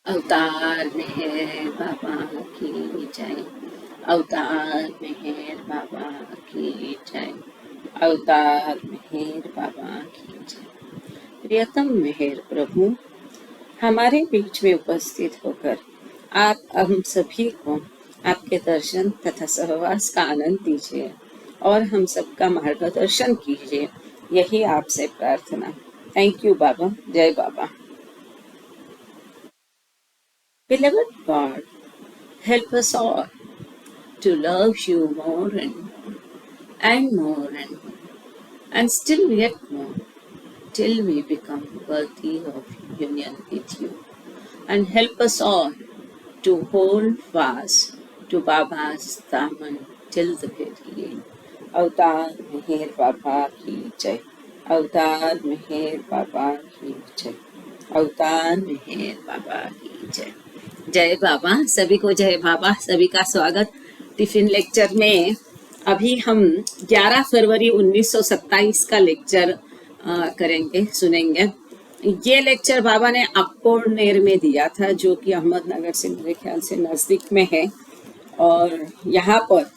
अवतार मेहर बाबा की जय। अवतार मेहर बाबा की जय। अवतार मेहर बाबा की जय। प्रियतम मेहर प्रभु, हमारे बीच में उपस्थित होकर आप हम सभी को आपके दर्शन तथा सहवास का आनंद दीजिए और हम सबका मार्गदर्शन कीजिए, यही आपसे प्रार्थना। थैंक यू बाबा। जय बाबा। Beloved God, help us all to love you more and more and still yet more, till we become worthy of union with you. And help us all to hold fast to Baba's daman till the very end. अवतार मेहर बाबा की जय। अवतार मेहर बाबा की जय। अवतार मेहर बाबा की जय। जय बाबा। सभी को जय बाबा। सभी का स्वागत टिफिन लेक्चर में। अभी हम 11 फरवरी 1927 का लेक्चर करेंगे, सुनेंगे। ये लेक्चर बाबा ने अक्कोड़नेर में दिया था, जो कि अहमदनगर से मेरे ख्याल से नज़दीक में है। और यहाँ पर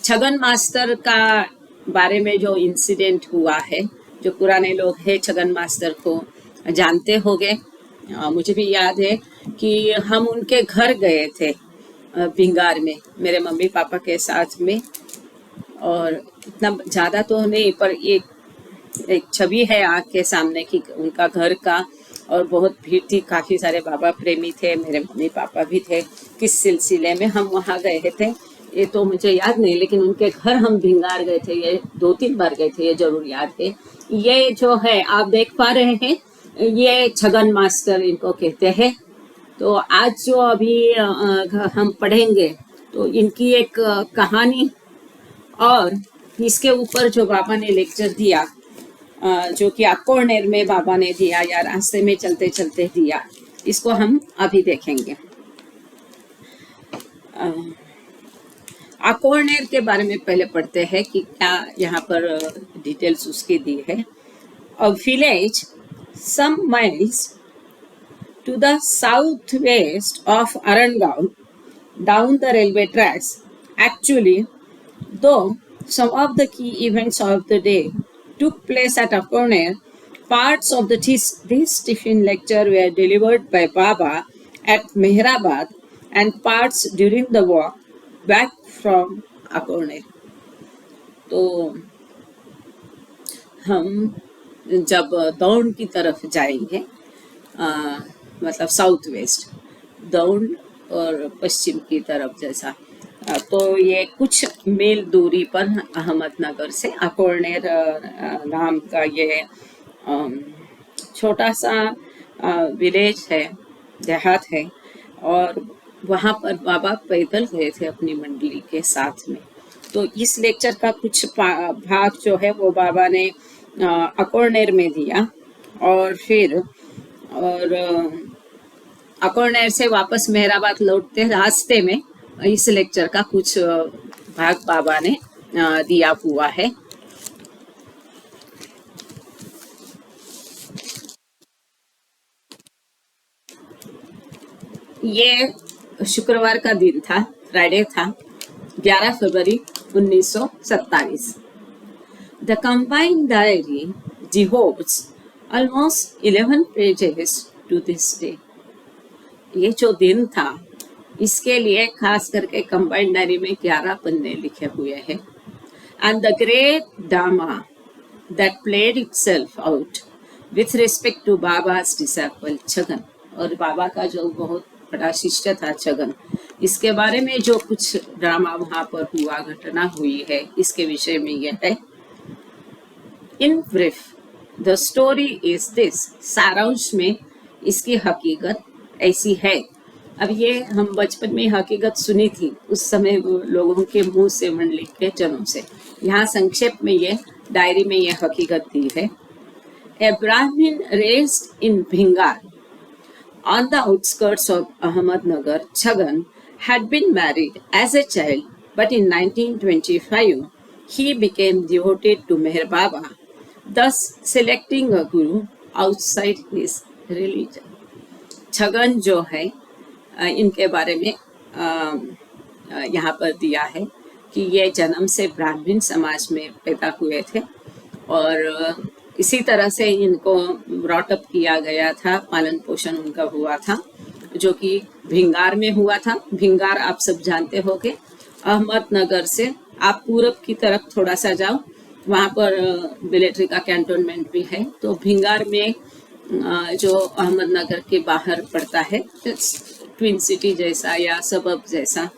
छगन मास्टर का बारे में जो इंसिडेंट हुआ है, जो पुराने लोग हैं छगन मास्टर को जानते होंगे। मुझे भी याद है कि हम उनके घर गए थे भिंगार में, मेरे मम्मी पापा के साथ में। और इतना ज़्यादा तो नहीं, पर एक छवि है आँख के सामने की उनका घर का। और बहुत भीड़ थी, काफ़ी सारे बाबा प्रेमी थे, मेरे मम्मी पापा भी थे। किस सिलसिले में हम वहाँ गए थे ये तो मुझे याद नहीं, लेकिन उनके घर हम भिंगार गए थे। ये 2-3 बार गए थे, ये जरूर याद है। ये जो है आप देख पा रहे हैं, ये छगन मास्टर इनको कहते हैं। तो आज जो अभी हम पढ़ेंगे तो इनकी एक कहानी, और इसके ऊपर जो बाबा ने लेक्चर दिया, जो कि अक्कोड़नेर में बाबा ने दिया या रास्ते में चलते चलते दिया, इसको हम अभी देखेंगे। अक्कोड़नेर के बारे में पहले पढ़ते हैं कि क्या यहाँ पर डिटेल्स उसकी दी है। A village some miles to the southwest of Arangaon, down the railway tracks. Actually, though some of the key events of the day took place at Akoner, parts of this tiffin lecture were delivered by Baba at Mehrabad and parts during the walk back from Akoner. तो हम जब दौड़ की तरफ जाएंगे, मतलब south west, दौड़ और पश्चिम की तरफ जैसा, तो ये कुछ मील दूरी पर अहमदनगर से अकोड़नेर नाम का ये छोटा सा विलेज है, देहात है। और वहाँ पर बाबा पैदल गए थे अपनी मंडली के साथ में। तो इस लेक्चर का कुछ भाग जो है वो बाबा ने अकोड़नेर में दिया। और फिर अकोड़नेर से वापस मेहराबाद लौटते रास्ते में इस लेक्चर का कुछ भाग बाबा ने दिया हुआ है। ये शुक्रवार का दिन था, फ्राइडे था, 11 फरवरी 1927। The combined diary devotes almost 11 pages to this day. ये जो दिन था, इसके लिए खास करके कंबाइंड डायरी में 11 पन्ने लिखे हुए हैं। And the great drama that played itself out with respect to Baba's disciple Chhagan, और बाबा का जो बहुत बड़ा शिष्य था छगन, इसके बारे में जो कुछ ड्रामा वहाँ पर हुआ, घटना हुई है, इसके विषय में यह है। In brief, the story is this. सारांश में इसकी हकीकत ऐसी है। अब ये हम बचपन में हकीकत सुनी थी, उस समय लोगों के मुंह से, मंडली के जनों से। यहाँ संक्षेप में ये डायरी में ये हकीकत दी है। A Brahmin raised in Bhingar, on the outskirts of Ahmednagar, Chhagan had been married as a child, but in 1925 he became devoted to Meher Baba, thus selecting a guru outside his religion. Chhagan जो है इनके बारे में यहाँ पर दिया है कि ये जन्म से ब्राह्मण समाज में पैदा हुए थे और इसी तरह से इनको ब्रॉटअप किया गया था, पालन पोषण उनका हुआ था, जो कि भिंगार में हुआ था। भिंगार आप सब जानते होंगे, अहमदनगर से आप पूरब की तरफ थोड़ा सा जाओ, वहाँ पर मिलिट्री का कैंटोनमेंट भी है। तो भिंगार में जो अहमदनगर के बाहर पड़ता है, ट्विन सिटी जैसा या सबब जैसा,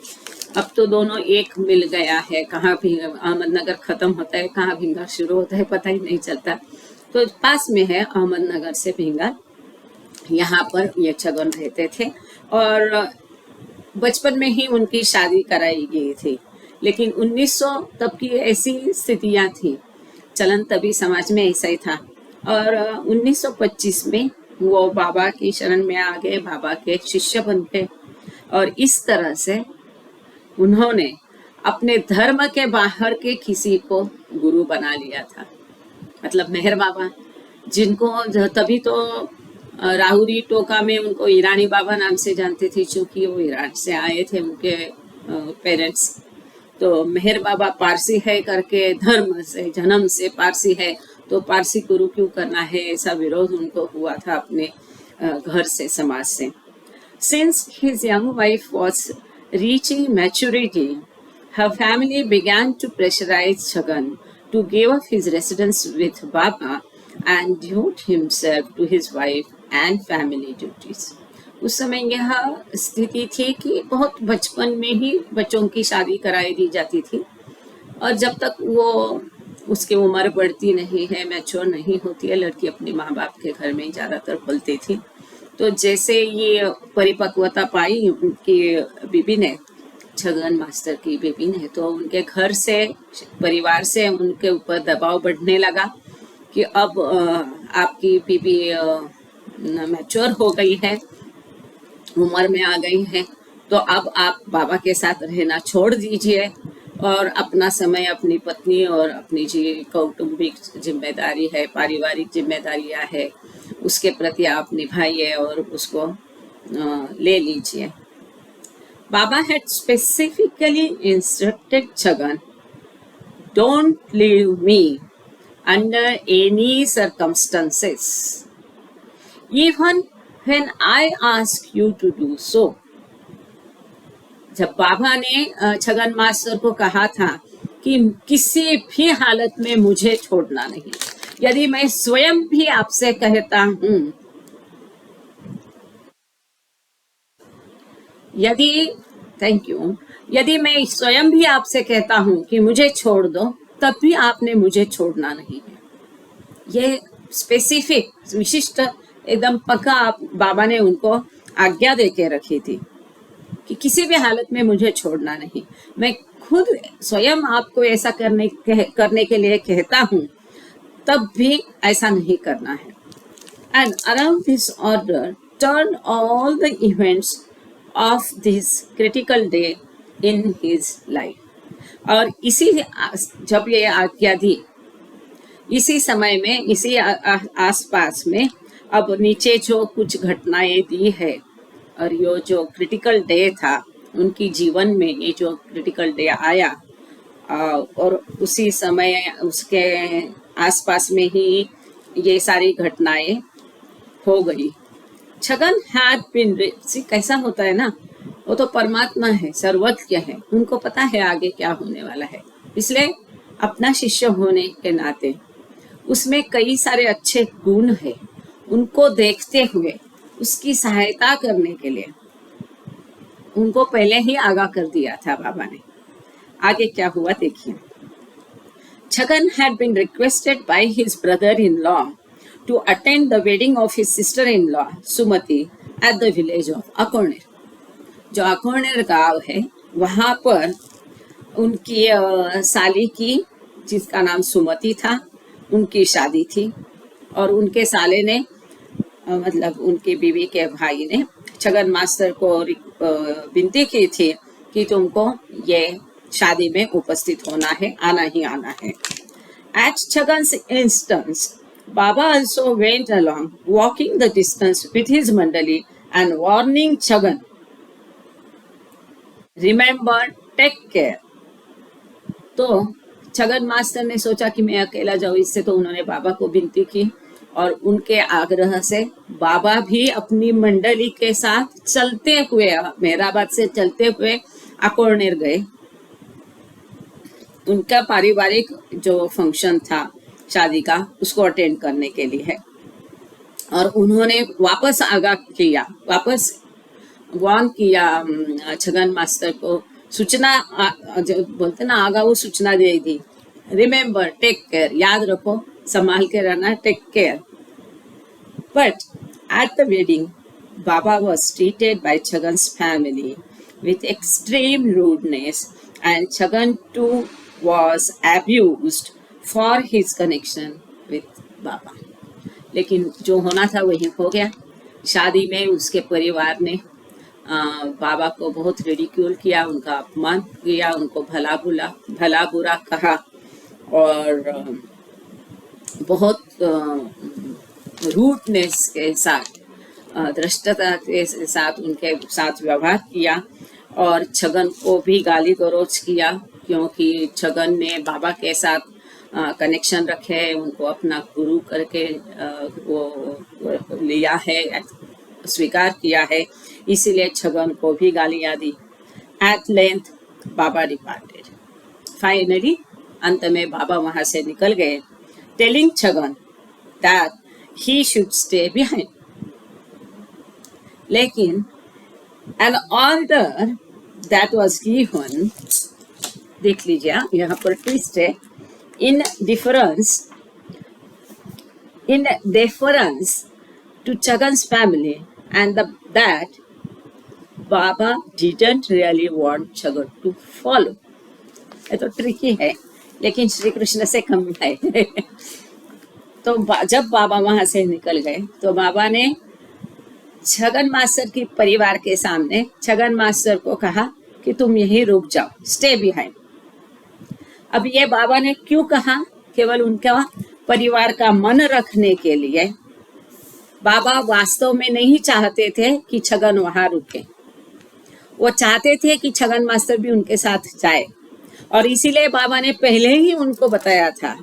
अब तो दोनों एक मिल गया है। कहाँ भी अहमदनगर खत्म होता है, कहाँ भिंगार शुरू होता है, पता ही नहीं चलता। तो पास में है अहमदनगर से भिंगार, यहाँ पर ये छगन रहते थे और बचपन में ही उनकी शादी कराई गई थी। लेकिन 1900 तब की ऐसी स्थितियाँ थी, चलन तभी समाज में ऐसा ही था। और 1925 में वो बाबा की शरण में आ गए, बाबा के शिष्य बन गए और इस तरह से उन्होंने अपने धर्म के बाहर के किसी को गुरु बना लिया था। मतलब मेहर बाबा, जिनको तभी तो राहुरी टोका में उनको ईरानी बाबा नाम से जानते थे, क्योंकि वो ईरान से आए थे उनके पेरेंट्स। तो मेहर बाबा पारसी है करके, धर्म से जन्म से पारसी है, तो पारसी गुरु क्यों करना है, ऐसा विरोध उनको हुआ था अपने घर से, समाज से। Since his young wife was reaching maturity, her family began to pressurize Chhagan to give up his residence with Baba and devote himself to his wife and family duties. उस समय यह स्थिति थी कि बहुत बचपन में ही बच्चों की शादी कराई दी जाती थी और जब तक वो उसकी उम्र बढ़ती नहीं है, मैच्योर नहीं होती है, लड़की अपने माँ बाप के घर में ज़्यादातर पलती थी। तो जैसे ये परिपक्वता पाई उनकी बीबी ने, छगन मास्टर की बीबी ने, तो उनके घर से, परिवार से उनके ऊपर दबाव बढ़ने लगा कि अब आपकी बीबी मैच्योर हो गई है, उम्र में आ गई है, तो अब आप बाबा के साथ रहना छोड़ दीजिए और अपना समय अपनी पत्नी और अपनी कौटुंबिक जिम्मेदारी है, पारिवारिक जिम्मेदारियां है, उसके प्रति आप निभाइए और उसको ले लीजिए। बाबा had specifically instructed Chhagan, don't leave me under any circumstances, even when I ask you to do so. जब बाबा ने छगन मास्टर को कहा था कि किसी भी हालत में मुझे छोड़ना नहीं, यदि मैं स्वयं भी आपसे कहता हूँ, यदि मैं स्वयं भी आपसे कहता हूँ कि मुझे छोड़ दो, तब भी आपने मुझे छोड़ना नहीं है। ये स्पेसिफिक, विशिष्ट, एकदम पक्का बाबा ने उनको आज्ञा दे के रखी थी कि किसी भी हालत में मुझे छोड़ना नहीं। मैं खुद स्वयं आपको ऐसा करने के लिए कहता हूँ, तब भी ऐसा नहीं करना है। And around this order turned all the events of this critical day in his life. और इसी जब ये आज्ञा दी, इसी समय में, इसी आसपास में अब नीचे जो कुछ घटनाएं दी है और ये जो क्रिटिकल डे था उनकी जीवन में, ये जो क्रिटिकल डे आया और उसी समय उसके आसपास में ही ये सारी घटनाएं हो गई। छगन हैड बीन, कैसा होता है ना, वो तो परमात्मा है, सर्वज्ञ है, उनको पता है आगे क्या होने वाला है। इसलिए अपना शिष्य होने के नाते उसमें कई सारे अच्छे गुण है, उनको देखते हुए उसकी सहायता करने के लिए उनको पहले ही आगाह कर दिया था बाबा ने। आगे क्या हुआ देखिए। Chhagan had been requested by his brother-in-law to attend the wedding of his sister-in-law Sumati at the village of Akorner. जो अकोनेर गांव है, वहाँ पर उनकी साली की, जिसका नाम सुमति था, उनकी शादी थी और उनके साले ने, मतलब उनकी बीवी के भाई ने छगन मास्टर को विनती की थी कि तुमको ये शादी में उपस्थित होना है, आना ही आना है। At Chhagan's instance, Baba also went along, walking the distance with his mandali and warning Chagan, remember, take care. तो छगन मास्टर ने सोचा कि मैं अकेला जाऊं, इससे तो उन्होंने बाबा को विनती की और उनके आग्रह से बाबा भी अपनी मंडली के साथ चलते हुए मेहराबाद से चलते हुए अकोरनेर गए। उनका पारिवारिक जो फंक्शन था शादी का, उसको अटेंड करने के लिए है। और उन्होंने वापस वापस वार्न किया छगन मास्टर को, सूचना जो बोलते ना, आगा वो सूचना दे दी, रिमेम्बर, टेक केयर, याद रखो, संभाल के रहना, take care. But at the wedding Baba was treated by Chagan's family with extreme rudeness, and Chagan too was abused for his connection with Baba. लेकिन जो होना था वही हो गया। शादी में उसके परिवार ने बाबा को बहुत रिडिक्यूल किया, उनका अपमान किया, उनको भला बुरा कहा और बहुत रूडनेस के साथ, धृष्टता के साथ उनके साथ व्यवहार किया और छगन को भी गाली गलौज किया, क्योंकि छगन ने बाबा के साथ कनेक्शन रखे, उनको अपना गुरु करके वो लिया है, स्वीकार किया है, इसीलिए छगन को भी गालियां दी। At length Baba departed. Finally अंत में बाबा वहां से निकल गए, telling Chhagan that he should stay behind. लेकिन an order that was given, देख लीजिए यहाँ पर ट्विस्ट है, in deference to Chagan's family, and that Baba didn't really want Chagan to follow. ये तो ट्रिकी है, लेकिन श्री कृष्ण से कम है। तो जब बाबा वहां से निकल गए तो बाबा ने छगन मास्टर की परिवार के सामने छगन मास्टर को कहा कि तुम यहीं रुक जाओ, स्टे बिहाइंड। अब ये बाबा ने क्यों कहा? केवल उनका परिवार का मन रखने के लिए। बाबा वास्तव में नहीं चाहते थे कि छगन वहां रुके, वो चाहते थे कि छगन मास्टर भी उनके साथ जाए, और इसीलिए बाबा ने पहले ही उनको बताया था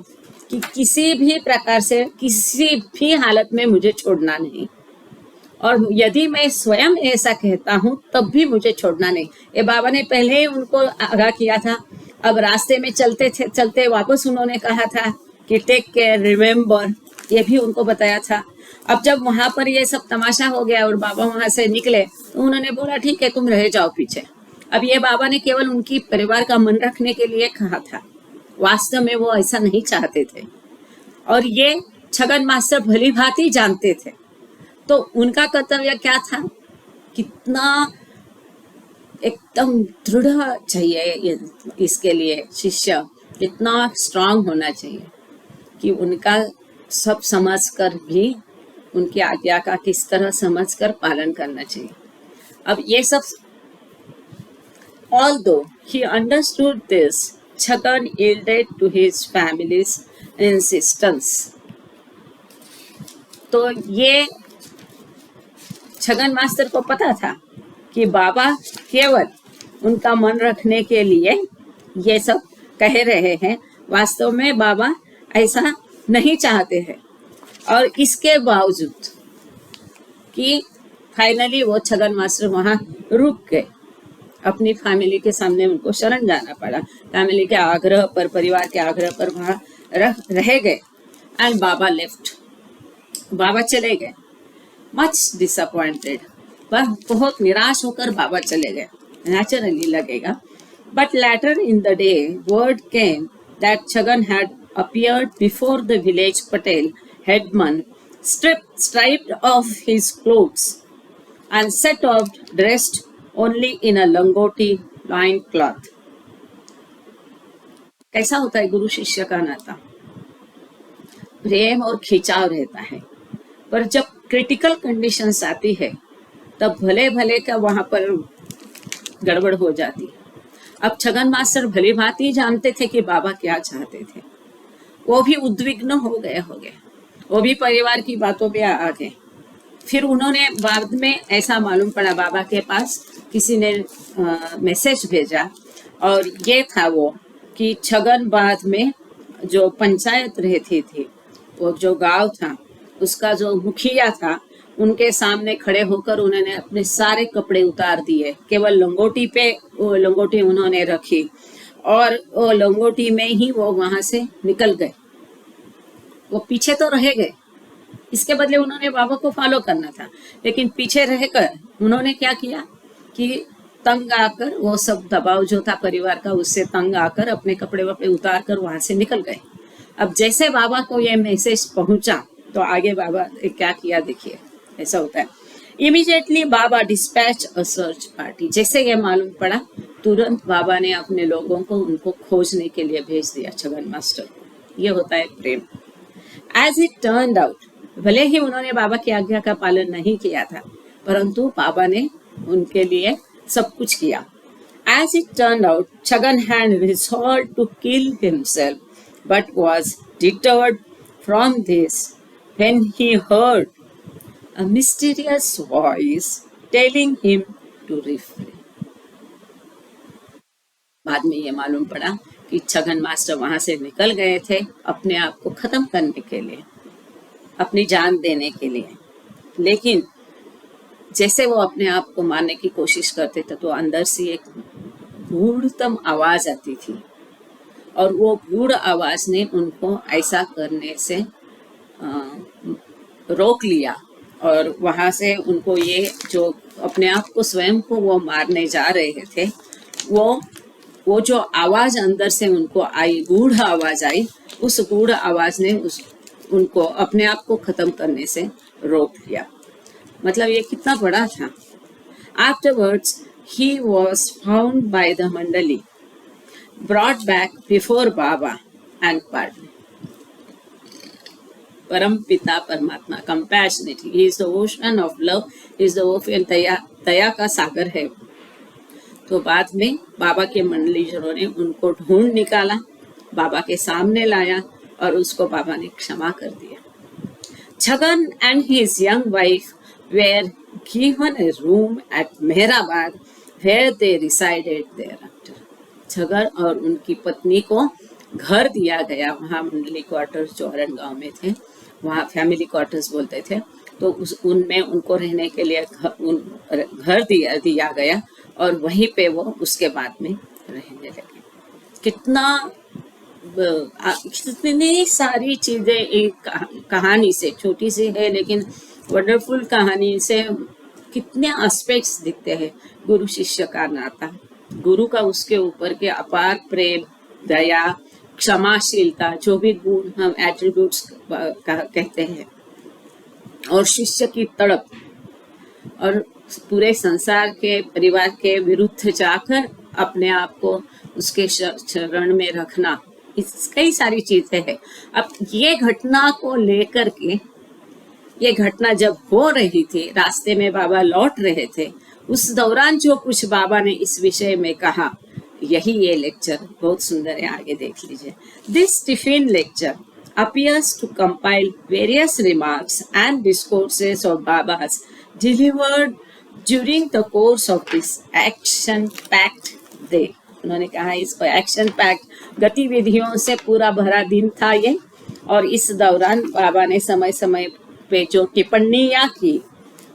कि किसी भी प्रकार से, किसी भी हालत में मुझे छोड़ना नहीं, और यदि मैं स्वयं ऐसा कहता हूँ तब भी मुझे छोड़ना नहीं। ये बाबा ने पहले ही उनको आगाह किया था। अब रास्ते में चलते वापस उन्होंने कहा था कि टेक केयर, रिमेम्बर, ये भी उनको बताया था। अब जब वहां पर ये सब तमाशा हो गया और बाबा वहां से निकले तो उन्होंने बोला ठीक है, तुम रह जाओ पीछे। अब ये बाबा ने केवल उनकी परिवार का मन रखने के लिए कहा था, वास्तव में वो ऐसा नहीं चाहते थे, और ये छगन मास्टर भली भांति जानते थे। तो उनका कर्तव्य क्या था? कितना एकदम दृढ़ चाहिए इसके लिए, शिष्य कितना स्ट्रांग होना चाहिए कि उनका सब समझकर भी उनकी आज्ञा का किस तरह समझकर पालन करना चाहिए। अब ये सब, although he understood this, Chagan yielded to his family's insistence. तो ये छगन मास्टर को पता था कि बाबा केवल उनका मन रखने के लिए ये सब कह रहे हैं, वास्तव में बाबा ऐसा नहीं चाहते हैं। और इसके बावजूद कि फाइनली वो छगन मास्टर वहां रुक गए, अपनी फैमिली के सामने उनको शरण जाना पड़ा, फैमिली के आग्रह पर, परिवार के आग्रह पर वहां रह गए। एंड बाबा लेफ्ट, बाबा चले गए, मच डिसअपॉइंटेड, पर बहुत निराश होकर बाबा चले गए, नेचुरली लगेगा। But later in the day word came that Chhagan had appeared before the village Patel headman, stripped of his clothes and set off dressed only in a langoti loin cloth. कैसा होता है गुरु शिष्य का नाता? प्रेम और खिंचाव रहता है, पर जब क्रिटिकल कंडीशंस आती है तब भले भले का वहां पर गड़बड़ हो जाती है। अब छगन मास्टर भली भांति जानते थे कि बाबा क्या चाहते थे, वो भी उद्विग्न हो गए, वो भी परिवार की बातों पे आ गए। फिर उन्होंने बाद में ऐसा मालूम पड़ा, बाबा के पास किसी ने मैसेज भेजा, और ये था वो कि छगनबाद में जो पंचायत रहती थी, वो जो गांव था, उसका जो मुखिया था, उनके सामने खड़े होकर उन्होंने अपने सारे कपड़े उतार दिए, केवल लंगोटी पे वो लंगोटी उन्होंने रखी, और वो लंगोटी में ही वो वहां से निकल गए। वो पीछे तो रह गए, इसके बदले उन्होंने बाबा को फॉलो करना था, लेकिन पीछे रहकर उन्होंने क्या किया कि तंग आकर, वो सब दबाव जो था परिवार का, उससे तंग आकर अपने कपड़े वपड़े उतार कर वहां से निकल गए। अब जैसे बाबा को ये मैसेज पहुंचा तो आगे बाबा ने क्या किया देखिए, ऐसा होता है। इमीडिएटली बाबा डिस्पैच अ सर्च पार्टी। जैसे ये मालूम पड़ा, तुरंत बाबा ने अपने लोगों को उनको खोजने के लिए भेज दिया, छगन मास्टर को। ये होता है प्रेम। एज इट टर्न्ड आउट, भले ही उन्होंने बाबा की आज्ञा का पालन नहीं किया था, परंतु बाबा ने उनके लिए सब कुछ किया। As it turned out, Chagan had resolved to kill himself, but was deterred from this when he heard a mysterious voice telling him to refrain. बाद में ये मालूम पड़ा कि छगन मास्टर वहां से निकल गए थे अपने आप को खत्म करने के लिए, अपनी जान देने के लिए, लेकिन जैसे वो अपने आप को मारने की कोशिश करते थे तो अंदर से एक गूढ़तम आवाज आती थी, और वो गूढ़ आवाज ने उनको ऐसा करने से रोक लिया, और वहां से उनको ये जो अपने आप को स्वयं को वो मारने जा रहे थे, वो जो आवाज अंदर से उनको आई, गूढ़ आवाज आई, उस गूढ़ आवाज ने उनको अपने आप को खत्म करने से रोक लिया। मतलब ये कितना बड़ा था। Afterwards, he was found by the Mandali, brought back before Baba and pardoned. परम पिता परमात्मा, compassionate, he is the ocean of love, he is the ocean, दया का सागर है। तो बाद में बाबा के मंडलीजनों ने उनको ढूंढ निकाला, बाबा के सामने लाया, और उसको बाबा ने क्षमा कर दिया। Chagan and his young wife were given a room at Mehrabad where they resided thereafter. Chhagan और उनकी पत्नी को घर दिया गया, वहाँ मंडली क्वार्टर्स जो औरंग गांव में थे, वहाँ फैमिली क्वार्टर्स बोलते थे, तो उनमें उनको रहने के लिए घर दिया गया, और वहीं पे वो उसके बाद में रहने लगे। कितनी सारी चीजें एक कहानी से, छोटी सी है लेकिन वंडरफुल कहानी से कितने एस्पेक्ट्स दिखते हैं। गुरु शिष्य का नाता, गुरु का उसके ऊपर के अपार प्रेम, दया, क्षमाशीलता, जो भी गुण हम एट्रीब्यूट्स कहते हैं, और शिष्य की तड़प, और पूरे संसार के परिवार के विरुद्ध जाकर अपने आप को उसके चरण में रखना, कई सारी चीजें हैं। अब ये घटना को लेकर के, ये घटना जब हो रही थी, रास्ते में बाबा लौट रहे थे, उस दौरान जो कुछ बाबा ने इस विषय में कहा, यही ये लेक्चर बहुत सुंदर है, आगे देख लीजिए। This tiffin lecture appears to compile various remarks and discourses of Babas delivered during the course of this action-packed day. उन्होंने कहा इसको एक्शन पैक्ड गतिविधियों से पूरा भरा दिन था ये, और इस दौरान बाबा ने समय समय पे जो टिप्पणियाँ की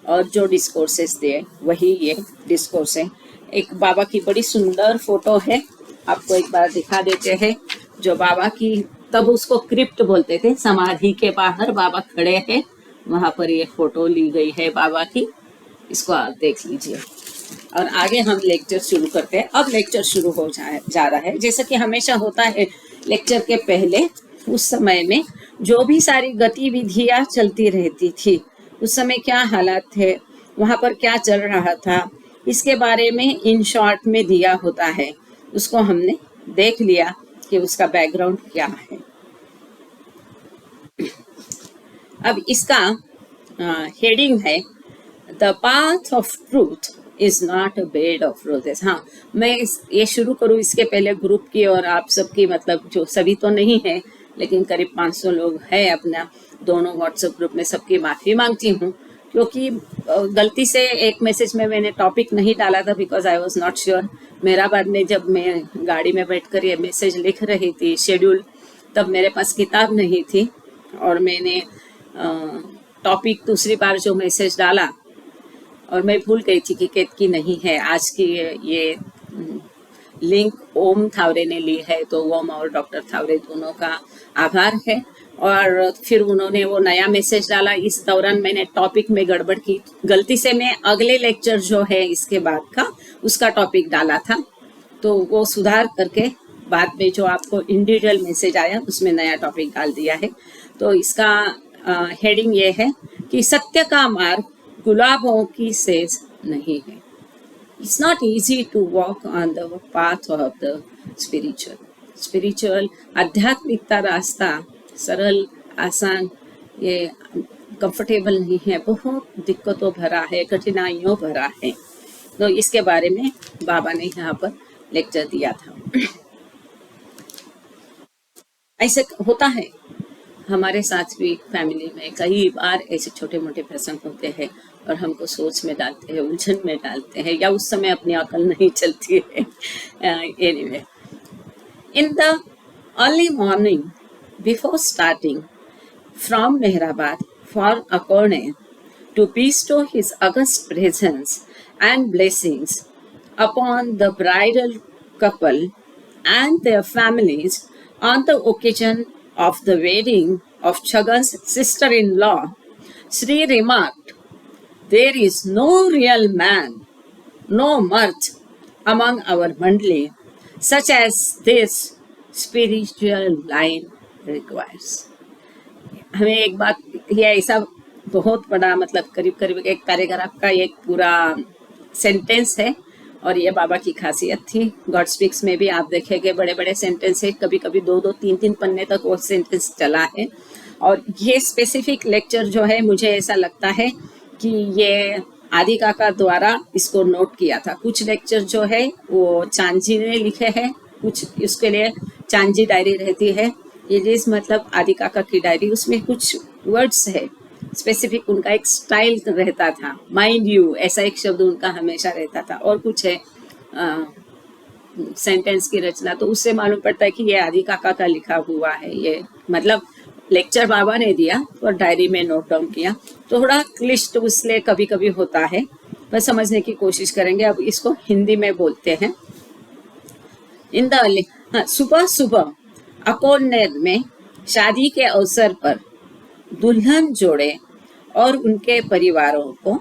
और जो डिस्कोर्सेस दिए, वही ये डिस्कोर्स है। एक बाबा की बड़ी सुंदर फोटो है, आपको एक बार दिखा देते हैं, जो बाबा की, तब उसको क्रिप्ट बोलते थे, समाधि के बाहर बाबा खड़े हैं, वहां पर ये फोटो ली गई है बाबा की, इसको आप देख लीजिए। और आगे हम लेक्चर शुरू करते हैं। अब लेक्चर शुरू हो जा रहा है, जैसा कि हमेशा होता है लेक्चर के पहले, उस समय में जो भी सारी गतिविधियां चलती रहती थी, उस समय क्या हालात थे, वहां पर क्या चल रहा था, इसके बारे में इन शॉर्ट में दिया होता है। उसको हमने देख लिया कि उसका बैकग्राउंड क्या है। अब इसका हेडिंग है the path of truth is not a bed of roses. हाँ, मैं ये शुरू करूँ इसके पहले ग्रुप की और आप सबकी, मतलब जो सभी तो नहीं है लेकिन करीब 500 लोग हैं अपना दोनों व्हाट्सएप ग्रुप में, सबकी माफी मांगती हूँ, क्योंकि गलती से एक मैसेज में मैंने टॉपिक नहीं डाला था because I was not sure. मेरा बाद में जब मैं गाड़ी में बैठकर ये मैसेज लिख रही थी शेड्यूल, तब मेरे पास किताब नहीं थी और मैंने टॉपिक दूसरी बार जो मैसेज डाला और मैं भूल गई थी कि केतकी नहीं है। आज की ये लिंक ओम थावरे ने ली है, तो ओम और डॉक्टर थावरे दोनों का आभार है। और फिर उन्होंने वो नया मैसेज डाला। इस दौरान मैंने टॉपिक में गड़बड़ की, गलती से मैं अगले लेक्चर जो है इसके बाद का उसका टॉपिक डाला था, तो वो सुधार करके बाद में जो आपको इंडिविजुअल मैसेज आया उसमें नया टॉपिक डाल दिया है। तो इसका हेडिंग ये है कि सत्य का मार्ग गुलाबों की सेज नहीं है। It's not easy to walk on the path of the spiritual आध्यात्मिक का रास्ता सरल आसान ये कंफर्टेबल नहीं है, बहुत दिक्कतों भरा है, कठिनाइयों भरा है। तो इसके बारे में बाबा ने यहाँ पर लेक्चर दिया था। ऐसे होता है हमारे साथ भी, फैमिली में कई बार ऐसे छोटे मोटे प्रसंग होते हैं और हमको सोच में डालते हैं, उलझन में डालते हैं, या उस समय अपनी अकल नहीं चलती है। Anyway, in the early morning before starting from Meherabad for Akorne to bestow his august presence and blessings upon the bridal couple and their families on the occasion of the wedding of Chhagan's sister-in-law, Sri remarked, "There is no real man, no mirth among our mandali, such as this spiritual line requires." हमें एक बात, ये ऐसा बहुत बड़ा मतलब करीब करीब एक पैराग्राफ का एक पूरा सेंटेंस है और ये बाबा की खासियत थी। गॉड स्पीक्स में भी आप देखेंगे बड़े बड़े सेंटेंस है, कभी कभी 2-2, 3-3 पन्ने तक वो सेंटेंस चला है। और ये स्पेसिफिक लेक्चर जो है मुझे ऐसा लगता है कि ये आदि काका द्वारा इसको नोट किया था। कुछ लेक्चर जो है वो चांजी ने लिखे हैं, कुछ उसके लिए चांजी डायरी रहती है, ये जिस मतलब आदि काका की डायरी, उसमें कुछ वर्ड्स है स्पेसिफिक, उनका एक स्टाइल रहता था। माइंड यू ऐसा एक शब्द उनका हमेशा रहता था, और कुछ है सेंटेंस की रचना, तो उससे मालूम पड़ता है कि ये आदि काका का लिखा हुआ है। ये मतलब लेक्चर बाबा ने दिया और डायरी में नोट डाउन किया, थोड़ा क्लिष्ट उसलिए कभी कभी होता है, पर समझने की कोशिश करेंगे। अब इसको हिंदी में बोलते हैं। इन द सुबह सुबह अकोनेर में शादी के अवसर पर दुल्हन जोड़े और उनके परिवारों को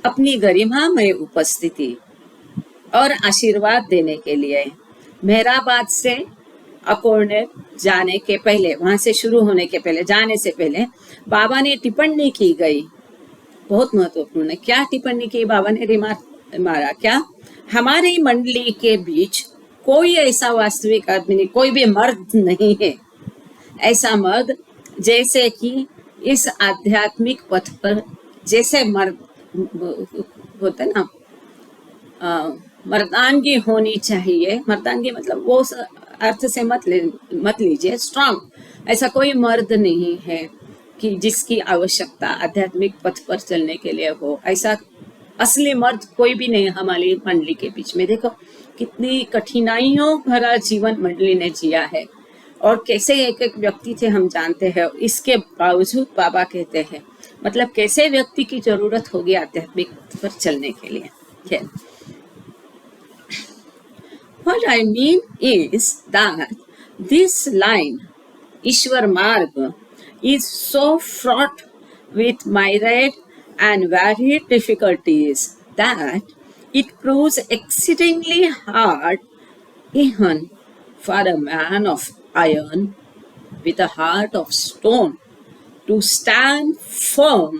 अपनी गरिमामय उपस्थिति और आशीर्वाद देने के लिए मेहराबाद से अकोनेर जाने के पहले, वहां से शुरू होने के पहले, जाने से पहले बाबा ने टिप्पणी की गई, बहुत महत्वपूर्ण है। क्या टिप्पणी की बाबा ने? रिमार्क मारा क्या? हमारी मंडली के बीच कोई ऐसा वास्तविक आदमी नहीं, कोई भी मर्द नहीं है, ऐसा मर्द जैसे कि इस आध्यात्मिक पथ पर जैसे मर्द होते ना, मर्दानगी होनी चाहिए। मर्दानगी मतलब वो अर्थ से मत लीजिए, स्ट्रांग, ऐसा कोई मर्द नहीं है कि जिसकी आवश्यकता आध्यात्मिक पथ पर चलने के लिए हो। ऐसा असली मर्द कोई भी नहीं हमारी मंडली के बीच में। देखो कितनी कठिनाइयों भरा जीवन मंडली ने जिया है और कैसे एक एक व्यक्ति थे हम जानते हैं। इसके बावजूद बाबा कहते हैं मतलब कैसे व्यक्ति की जरूरत होगी आध्यात्मिक पर चलने के लिए। What I mean is that this line, Ishwar Marg, is so fraught with myriad and varied difficulties that it proves exceedingly hard even for a man of iron with a heart of stone to stand firm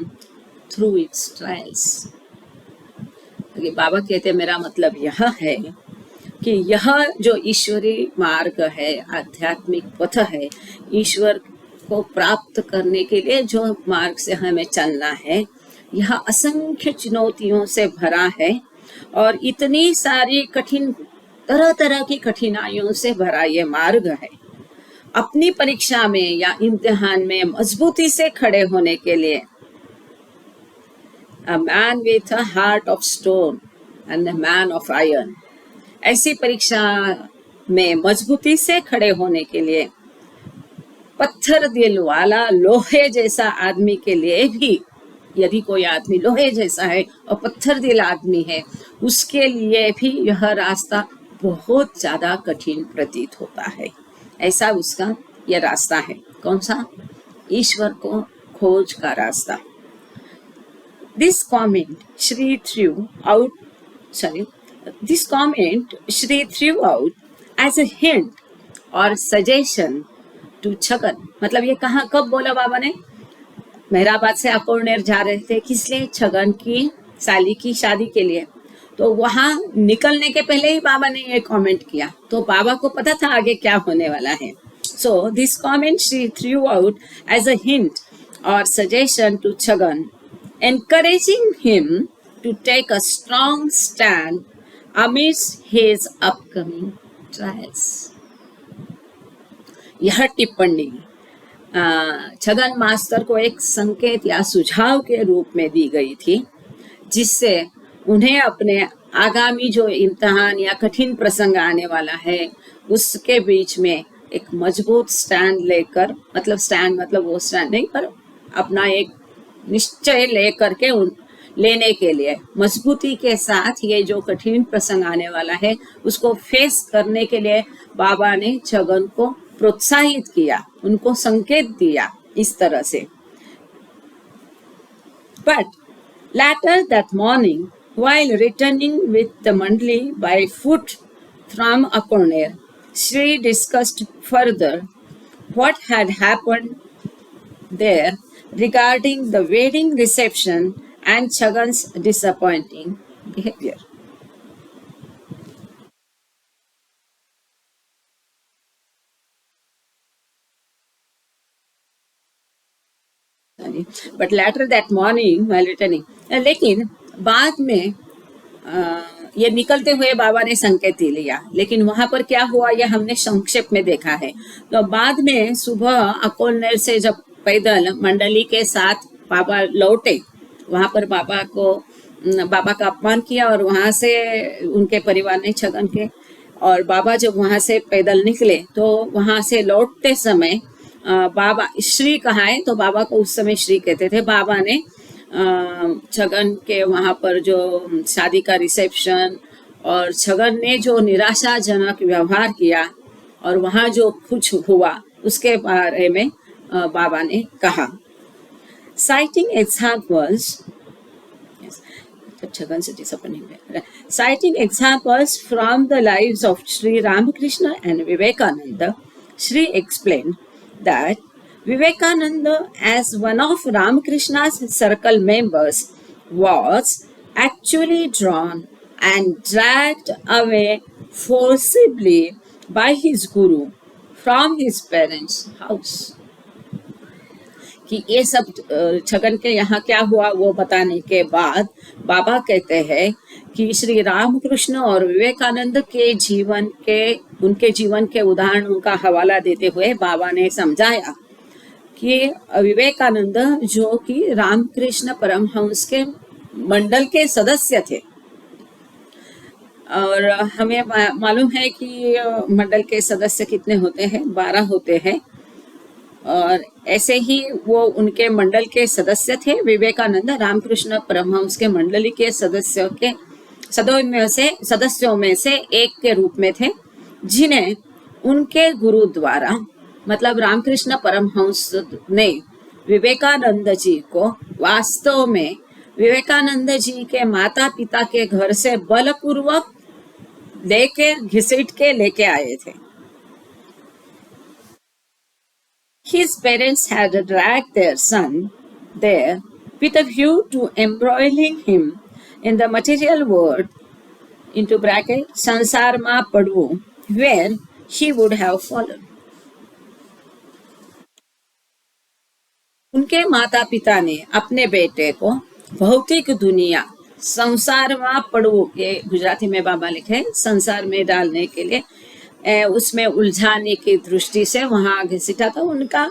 through its trials. बाबा कहते मेरा मतलब यह है कि यह जो ईश्वरीय मार्ग है, आध्यात्मिक पथ है, ईश्वर को प्राप्त करने के लिए जो मार्ग से हमें चलना है, यह असंख्य चुनौतियों से भरा है और इतनी सारी कठिन तरह तरह की कठिनाइयों से भरा ये मार्ग है। अपनी परीक्षा में या इम्तिहान में मजबूती से खड़े होने के लिए a man with a heart of stone and a man of iron. ऐसी परीक्षा में मजबूती से खड़े होने के लिए पत्थर दिल वाला लोहे जैसा आदमी के लिए भी, यदि कोई आदमी लोहे जैसा है और पत्थर दिल आदमी है, उसके लिए भी यह रास्ता बहुत ज्यादा कठिन प्रतीत होता है। ऐसा उसका यह रास्ता है। कौन सा? ईश्वर को खोज का रास्ता। This comment Shri threw out, this comment Shri threw out as a hint or suggestion to Chhagan. मतलब ये कहाँ कब बोला बाबा ने? मेहराबाद से अकोनेर जा रहे थे, किस लिए? छगन की साली की शादी के लिए। तो वहां निकलने के पहले ही बाबा ने ये कमेंट किया, तो बाबा को पता था आगे क्या होने वाला है। So this comment she threw out as a hint or suggestion to Chhagan, encouraging him to take a strong stand amidst his upcoming trials. यह टिप्पणी छगन मास्टर को एक संकेत या सुझाव के रूप में दी गई थी, जिससे उन्हें अपने आगामी जो इम्तिहान या कठिन प्रसंग आने वाला है उसके बीच में एक मजबूत स्टैंड लेकर, मतलब स्टैंड मतलब वो स्टैंड नहीं, पर अपना एक निश्चय लेकर के लेने के लिए मजबूती के साथ ये जो कठिन प्रसंग आने वाला है उसको फेस करने के लिए बाबा ने छगन को प्रोत्साहित किया, उनको संकेत दिया इस तरह से। But later that morning, while returning with the mandali by foot from Akoner, Shri discussed further what had happened there regarding the wedding reception and Chhagan's disappointing behavior. But later that morning while returning, लेकिन बाद में ये निकलते हुए बाबा ने संकेत लिया, लेकिन वहां पर क्या हुआ यह हमने संक्षेप में देखा है। तो बाद में सुबह अकोलनेर से जब पैदल मंडली के साथ बाबा लौटे, वहां पर बाबा का अपमान किया और वहां से उनके परिवार ने छगन के, और बाबा जब वहां से पैदल निकले तो वहां से लौटते समय बाबा श्री कहा है, तो बाबा को उस समय श्री कहते थे। बाबा ने छगन के वहां पर जो शादी का रिसेप्शन और छगन ने जो निराशाजनक व्यवहार किया और वहां जो कुछ हुआ उसके बारे में बाबा ने कहा। Citing examples from the lives of Sri Ramakrishna and Vivekananda, Shri explained that Vivekananda, as one of Ramakrishna's circle members, was actually drawn and dragged away forcibly by his guru from his parents' house. कि ये सब छगन के यहाँ क्या हुआ वो बताने के बाद बाबा कहते हैं कि श्री रामकृष्ण और विवेकानंद के उनके जीवन के उदाहरणों का हवाला देते हुए बाबा ने समझाया कि विवेकानंद जो कि रामकृष्ण परमहंस के मंडल के सदस्य थे, और हमें मालूम है कि मंडल के सदस्य कितने होते हैं? 12 होते हैं, और ऐसे ही वो उनके मंडल के सदस्य थे। विवेकानंद रामकृष्ण परमहंस के मंडली के सदस्यों में से एक के रूप में थे, जिन्हें उनके गुरु द्वारा, मतलब रामकृष्ण परमहंस ने विवेकानंद जी को वास्तव में विवेकानंद जी के माता पिता के घर से बलपूर्वक घसीट के लेके आए थे। His parents had dragged their son there with a view to embroiling him in the material world, into bracket sansar ma padvu, where he would have fallen. उनके माता पिता ने अपने बेटे को भौतिक दुनिया संसार में पड़वो के गुजराती में बाबा लिखे संसार में डालने के लिए उसमें उलझाने की दृष्टि से वहां घसीटा था। उनका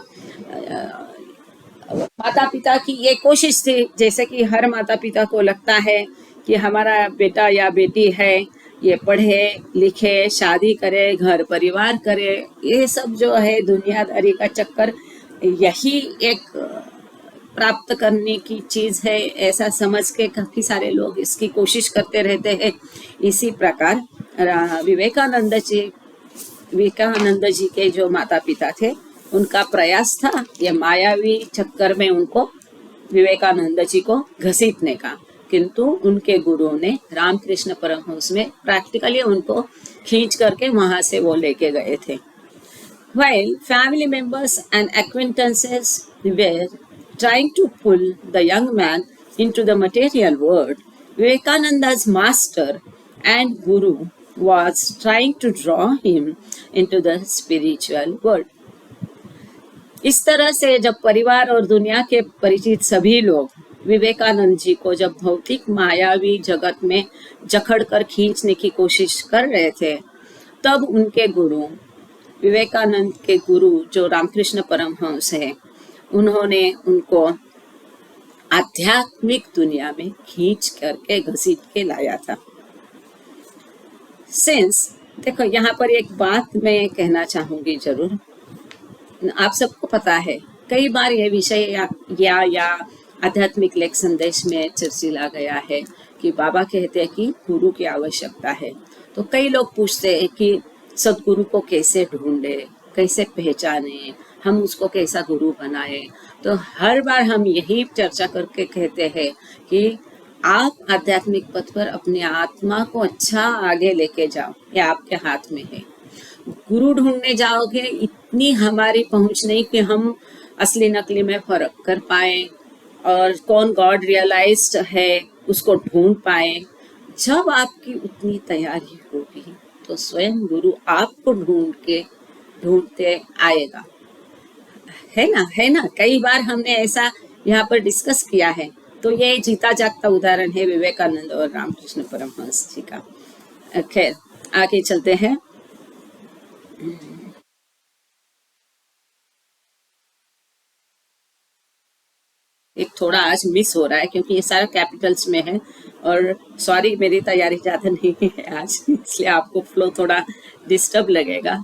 माता पिता की ये कोशिश थी, जैसे कि हर माता पिता को लगता है कि हमारा बेटा या बेटी है, ये पढ़े लिखे, शादी करे, घर परिवार करे, ये सब जो है दुनियादारी का चक्कर, यही एक प्राप्त करने की चीज है, ऐसा समझ के काफी सारे लोग इसकी कोशिश करते रहते हैं। इसी प्रकार विवेकानंद जी के जो माता पिता थे, उनका प्रयास था ये मायावी चक्कर में उनको, विवेकानंद जी को घसीटने का, किंतु उनके गुरु ने रामकृष्ण परमहंस में प्रैक्टिकली उनको खींच करके वहां से वो लेके गए थे। While family members and acquaintances were trying to pull the young man into the material world, Vivekananda's master and guru was trying to draw him into the spiritual world. इस तरह से जब परिवार और दुनिया के परिचित सभी लोग विवेकानंद जी को जब भौतिक मायावी जगत में जकड़ कर खींचने की कोशिश कर रहे थे, तब उनके गुरु, विवेकानंद के गुरु जो रामकृष्ण परमहंस है, उन्होंने उनको आध्यात्मिक दुनिया में खींच करके घसीट के लाया था। सिंस देखो, यहाँ पर एक बात मैं कहना चाहूंगी जरूर। आप सबको पता है, कई बार यह विषय या आध्यात्मिक लेख संदेश में चर्चिला गया है कि बाबा कहते हैं कि गुरु की आवश्यकता है। तो कई लोग पूछते हैं कि सदगुरु को कैसे ढूंढे, कैसे पहचाने, हम उसको कैसा गुरु बनाए। तो हर बार हम यही चर्चा करके कहते हैं कि आप आध्यात्मिक पथ पर अपनी आत्मा को अच्छा आगे लेके जाओ, ये आपके हाथ में है। गुरु ढूंढने जाओगे, इतनी हमारी पहुंच नहीं कि हम असली नकली में फर्क कर पाए और कौन गॉड रियलाइज्ड है उसको ढूंढ पाए। जब आपकी उतनी तैयारी होगी तो स्वयं गुरु आपको ढूंढते आएगा, है ना। कई बार हमने ऐसा यहाँ पर डिस्कस किया है। तो ये जीता जागता उदाहरण है विवेकानंद और रामकृष्ण परमहंस जी का। खैर, आगे चलते हैं। एक थोड़ा आज मिस हो रहा है क्योंकि ये सारा कैपिटल्स में है, और सॉरी मेरी तैयारी ज़्यादा नहीं है आज, इसलिए आपको फ्लो थोड़ा डिस्टर्ब लगेगा।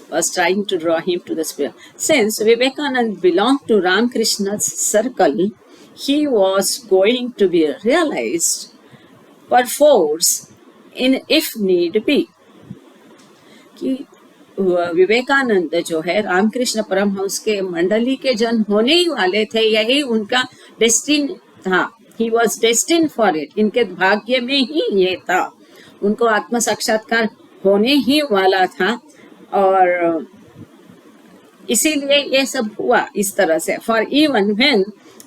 Was trying to draw him to the spirit. Since Vivekananda belonged to Ramakrishna's circle, he was going to be realized perforce in if need be. कि विवेकानंद जो है रामकृष्ण परमहंस के मंडली के जन होने ही वाले थे, यही उनका डेस्टिन था। He was destine for it, इनके भाग्य में ही ये था, उनको आत्म साक्षात्कार होने ही वाला था, और इसीलिए ये सब हुआ इस तरह से। For even when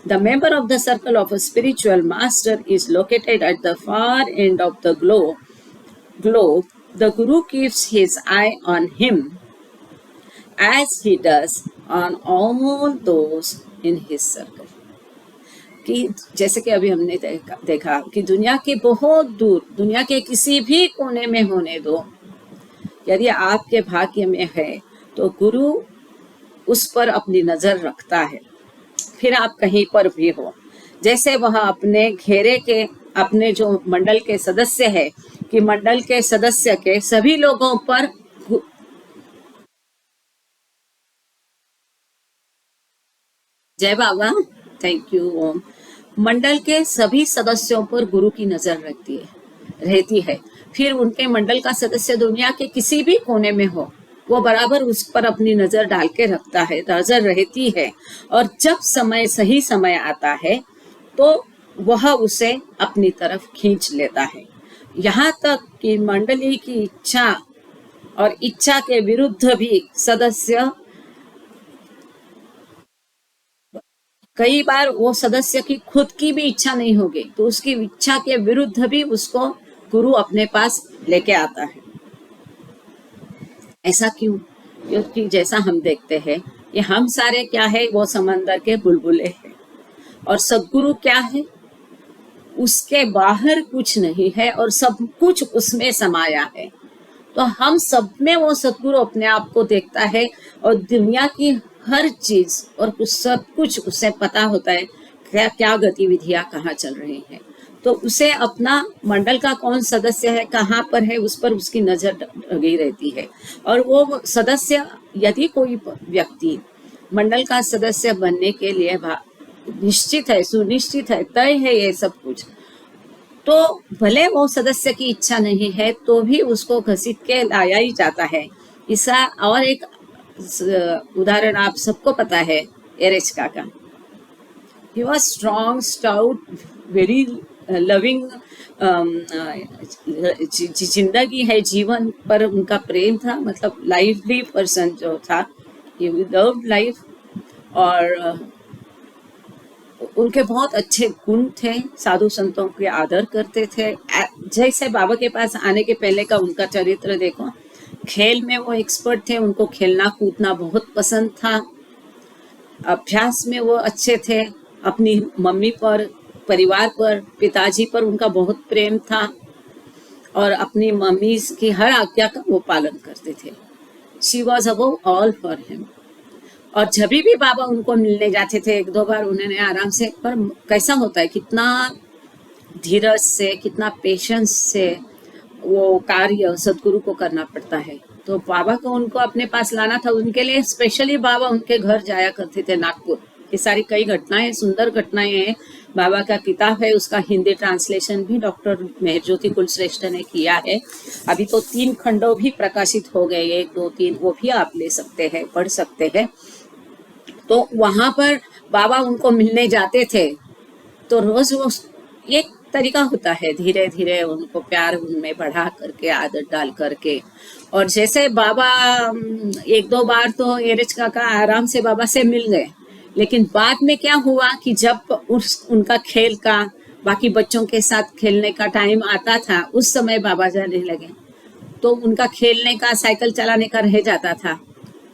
the member of the circle of a spiritual master is located at the far end of the globe, the Guru keeps his eye on him as he does on all those in his circle. कि जैसे कि अभी हमने देखा कि दुनिया के बहुत दूर, दुनिया के किसी भी कोने में होने दो, यदि आपके भाग्य में है तो गुरु उस पर अपनी नजर रखता है। फिर आप कहीं पर भी हो, जैसे वह अपने घेरे के, अपने जो मंडल के सदस्य है, कि मंडल के सदस्य के सभी लोगों पर जय बाबा, थैंक यू ओम, मंडल के सभी सदस्यों पर गुरु की नजर रहती है। फिर उनके मंडल का सदस्य दुनिया के किसी भी कोने में हो, वो बराबर उस पर अपनी नजर डाल के रखता है, नजर रहती है, और जब सही समय आता है तो वह उसे अपनी तरफ खींच लेता है। यहाँ तक कि मंडली की इच्छा और इच्छा के विरुद्ध भी सदस्य, कई बार वो सदस्य की खुद की भी इच्छा नहीं होगी तो उसकी इच्छा के विरुद्ध भी उसको गुरु अपने पास लेके आता है। ऐसा क्यों? क्योंकि जैसा हम देखते हैं, ये हम सारे क्या है, वो समंदर के बुलबुले हैं, और सदगुरु क्या है, उसके बाहर कुछ नहीं है और सब कुछ उसमें समाया है। तो हम सब में वो सदगुरु अपने आप को देखता है, और दुनिया की हर चीज और कुछ सब कुछ उसे पता होता है, क्या क्या गतिविधियां कहाँ चल रही हैं। तो उसे अपना मंडल का कौन सदस्य है, कहाँ पर है, उस पर उसकी नजर लगी रहती है। और वो सदस्य, यदि कोई व्यक्ति मंडल का सदस्य बनने के लिए निश्चित है, सुनिश्चित है, तय है ये सब कुछ, तो भले वो सदस्य की इच्छा नहीं है तो भी उसको घसीट के लाया ही जाता है। इसका और एक उदाहरण आप सबको पता है, एरेचका का। He was strong, stout, very loving. जिंदगी है, जीवन पर उनका प्रेम था, मतलब लाइवली पर्सन जो था, ही लव्ड लाइफ। और उनके बहुत अच्छे गुण थे, साधु संतों के आदर करते थे। जैसे बाबा के पास आने के पहले का उनका चरित्र देखो, खेल में वो एक्सपर्ट थे, उनको खेलना कूदना बहुत पसंद था। अभ्यास में वो अच्छे थे, अपनी मम्मी पर, परिवार पर, पिताजी पर उनका बहुत प्रेम था और अपनी मम्मी की हर आज्ञा का वो पालन करते थे। She was above all for him. और जब भी बाबा उनको मिलने जाते थे, एक दो बार उन्होंने आराम से, पर कैसा होता है, कितना धीरज से, कितना पेशेंस से वो कार्य सदगुरु को करना पड़ता है। तो बाबा को उनको अपने पास लाना था, उनके लिए स्पेशली बाबा उनके घर जाया करते थे, नागपुर। ये सारी कई घटनाएं, सुंदर घटनाएं हैं। बाबा का किताब है, उसका हिंदी ट्रांसलेशन भी डॉक्टर मेहरज्योति कुलश्रेष्ठ ने किया है। अभी तो 3 खंडों भी प्रकाशित हो गए, 1, 2, 3, वो भी आप ले सकते हैं, पढ़ सकते हैं। तो वहां पर बाबा उनको मिलने जाते थे, तो रोज वो एक तरीका होता है, धीरे धीरे उनको प्यार उनमें बढ़ा करके, आदत डाल करके। और जैसे बाबा 1-2 बार तो एरेच काका आराम से बाबा से मिल गए, लेकिन बाद में क्या हुआ कि जब उनका खेल का, बाकी बच्चों के साथ खेलने का टाइम आता था, उस समय बाबा जाने लगे, तो उनका खेलने का, साइकिल चलाने का रह जाता था।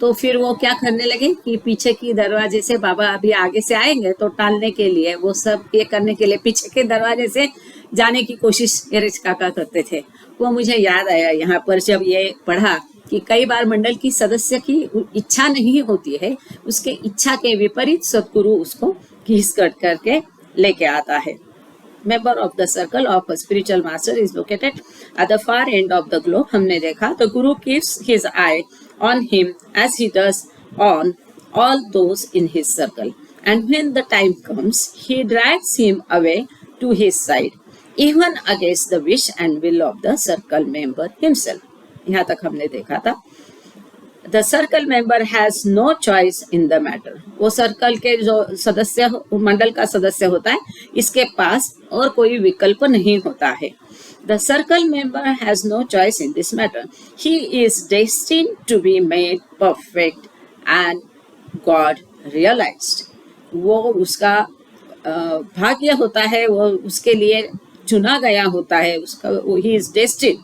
तो फिर वो क्या करने लगे कि पीछे की दरवाजे से, बाबा अभी आगे से आएंगे तो टालने के लिए, वो सब ये करने के लिए पीछे के दरवाजे से जाने की कोशिश एरेच काका करते थे। वो मुझे याद आया यहाँ पर जब ये पढ़ा कि कई बार मंडल की सदस्य की इच्छा नहीं होती है, उसके इच्छा के विपरीत सदगुरु उसको घीस कट करके लेके आता है। Member of the circle of a spiritual master is located at the far end of the globe. हमने देखा, the Guru keeps his eye on him as he does on all those in his circle, and when the time comes, he drags him away to his side, even against the wish and will of the circle member himself. यहाँ तक हमने देखा था। The circle member has no choice in the matter. वो circle के जो सदस्य, मंडल का सदस्य होता है, इसके पास और कोई विकल्प नहीं होता है। The circle member has no choice in this matter. He is destined to be made perfect and God realized. वो उसका भाग्य होता है, वो उसके लिए चुना गया होता है, उसका he is destined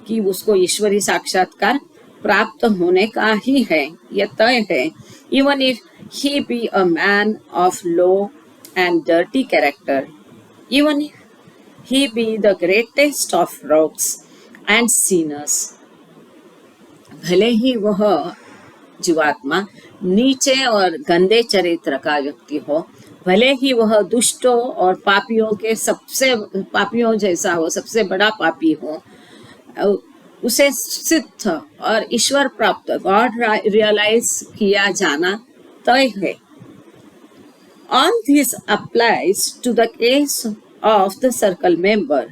कि उसको ईश्वरी साक्षात्कार प्राप्त होने का ही है, यह तय है। Even if he be a man of low and dirty character, even if he be the greatest of rogues and sinners, भले ही वह जीवात्मा नीचे और गंदे चरित्र का व्यक्ति हो, भले ही वह दुष्टों और पापियों के सबसे पापियों जैसा हो, सबसे बड़ा पापी हो, उसे सिद्ध और ईश्वर प्राप्त, गॉड रियलाइज किया जाना तय है। All this applies to the case of the circle member,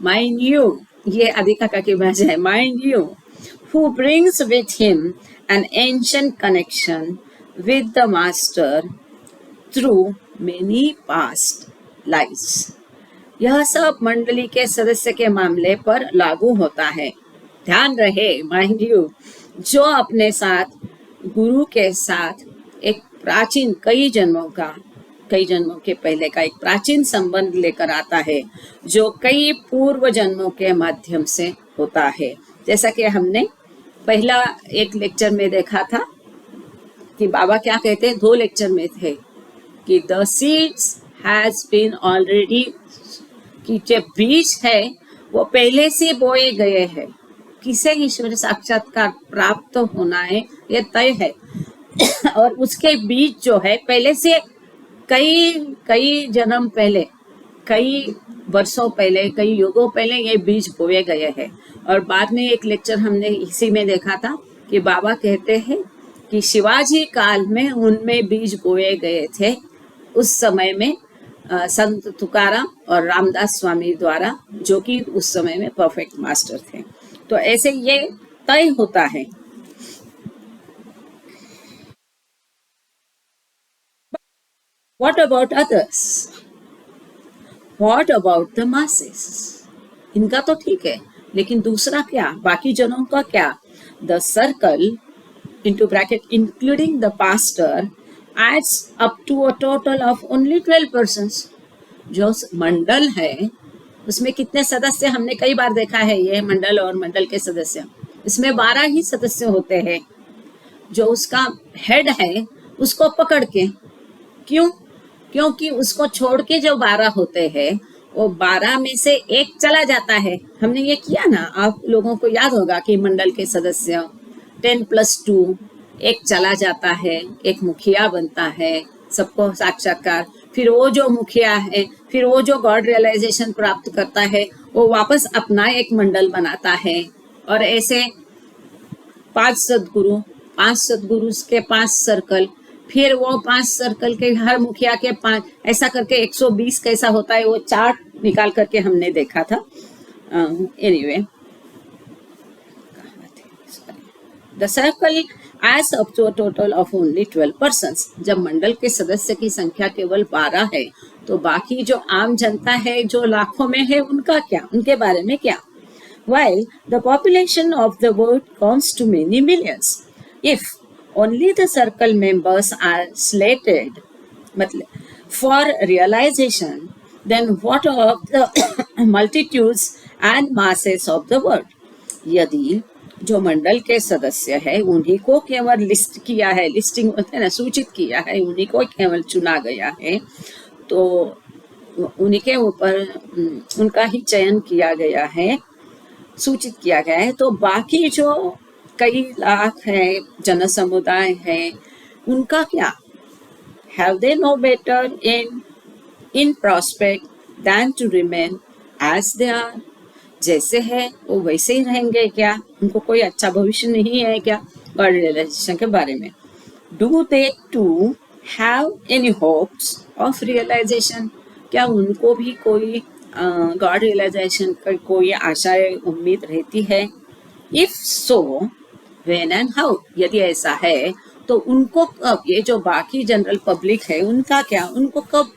mind you, ये अधिकाका की भाषा है, mind you, who brings with him an ancient connection with the master through many past lives. यह सब मंडली के सदस्य के मामले पर लागू होता है। ध्यान रहे, माइंड यू, जो अपने साथ गुरु के साथ एक प्राचीन, कई जन्मों के पहले का एक प्राचीन संबंध लेकर आता है, जो कई पूर्व जन्मों के माध्यम से होता है। जैसा कि हमने पहला एक लेक्चर में देखा था कि बाबा क्या कहते हैं, 2 लेक्चर में थे कि the seeds has been already, कि जो बीज है वो पहले से बोए गए हैं। किसे ईश्वर साक्षात्कार प्राप्त होना है, ये तय है। और उसके बीज जो है पहले से कई कई जन्म पहले, कई वर्षों पहले, कई युगों पहले ये बीज बोए गए हैं। और बाद में एक लेक्चर हमने इसी में देखा था कि बाबा कहते हैं कि शिवाजी काल में उनमें बीज बोए गए थे, उस समय में संत तुकाराम और रामदास स्वामी द्वारा, जो कि उस समय में परफेक्ट मास्टर थे। तो ऐसे ये तय होता है। What about others? What about the masses? इनका तो ठीक है, लेकिन दूसरा क्या, बाकी जनों का क्या? The circle into bracket including the pastor adds up to a total of only 12 persons. जो मंडल है उसमें कितने सदस्य, हमने कई बार देखा है ये मंडल और मंडल के सदस्य, इसमें 12 ही सदस्य होते हैं। जो उसका हेड है उसको पकड़ के, क्यों? क्योंकि उसको छोड़ के जो 12 होते हैं वो 12 में से एक चला जाता है। हमने ये किया ना, आप लोगों को याद होगा कि मंडल के सदस्य 10+2, एक चला जाता है, एक मुखिया बनता है, सबको साक्षात्कार, फिर वो जो मुखिया है, फिर वो जो गॉड रियलाइजेशन प्राप्त करता है वो वापस अपना एक मंडल बनाता है। और ऐसे 5 सदगुरु, 5 सदगुरु के 5 सर्कल, फिर वो 5 सर्कल के हर मुखिया के 5, ऐसा करके 120 कैसा होता है वो चार्ट निकाल करके हमने देखा था। Anyway, the circle adds up to a total of only 12 persons. जब मंडल के सदस्य की संख्या केवल 12 है तो बाकी जो आम जनता है जो लाखों में है उनका क्या, उनके बारे में क्या? While the population of the world comes to many millions, if only the circle members are slated for realization, then what of the multitudes and masses of the world? यदि जो मंडल के सदस्य है उन्हीं को केवल लिस्ट किया है, लिस्टिंग होते हैं ना, सूचित किया है, उन्हीं को केवल चुना गया है, तो उन्हीं के ऊपर उनका ही चयन किया गया है, सूचित किया गया है, तो बाकी जो कई लाख है जन समुदाय है उनका क्या? Have they no better in prospect than to remain as they are? जैसे है वो वैसे ही रहेंगे क्या? उनको कोई अच्छा भविष्य नहीं है क्या गॉड रियलाइजेशन के बारे में? Do they too have any hopes of realization? क्या उनको भी कोई गॉड रियलाइजेशन का कोई आशा उम्मीद रहती है? If so when and how? यदि ऐसा है तो उनको कब, ये जो बाकी जनरल पब्लिक है उनका क्या, उनको कब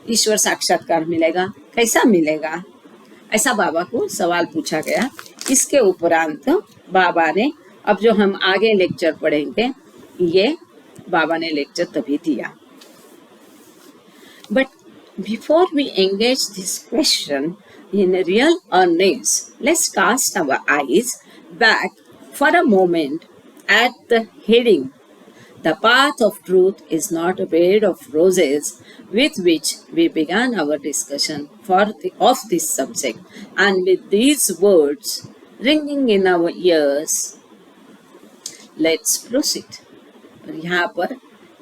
ईश्वर साक्षात्कार मिलेगा, कैसा मिलेगा? ऐसा बाबा को सवाल पूछा गया। इसके उपरांत बाबा ने, अब जो हम आगे लेक्चर पढ़ेंगे, ये बाबा ने लेक्चर तभी दिया। But before we engage this question in real earnest, let's cast our eyes back for a moment at the heading. The path of truth is not a bed of roses, with which we began our discussion of this subject. And with these words ringing in our ears, let's proceed. यहाँ पर,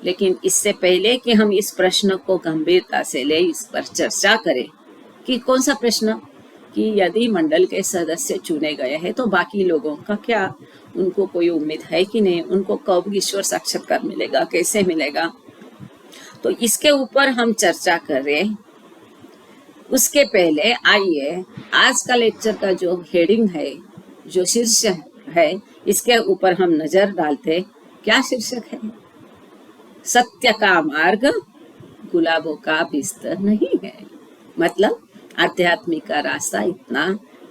लेकिन इससे पहले कि हम इस प्रश्न को गंभीरता से ले, इस पर चर्चा करें कि कौन सा प्रश्न, कि यदि मंडल के सदस्य चुने गए हैं तो बाकी लोगों का क्या, उनको कोई उम्मीद है कि नहीं, उनको कब ईश्वर साक्षात्कार मिलेगा, कैसे मिलेगा? तो इसके ऊपर हम चर्चा करें। उसके पहले आइए आज का लेक्चर का जो हेडिंग है, जो शीर्षक है, इसके ऊपर हम नजर डालते। क्या शीर्षक है? सत्य का मार्ग गुलाबों का बिस्तर नहीं है। मतलब आध्यात्मिक का रास्ता इतना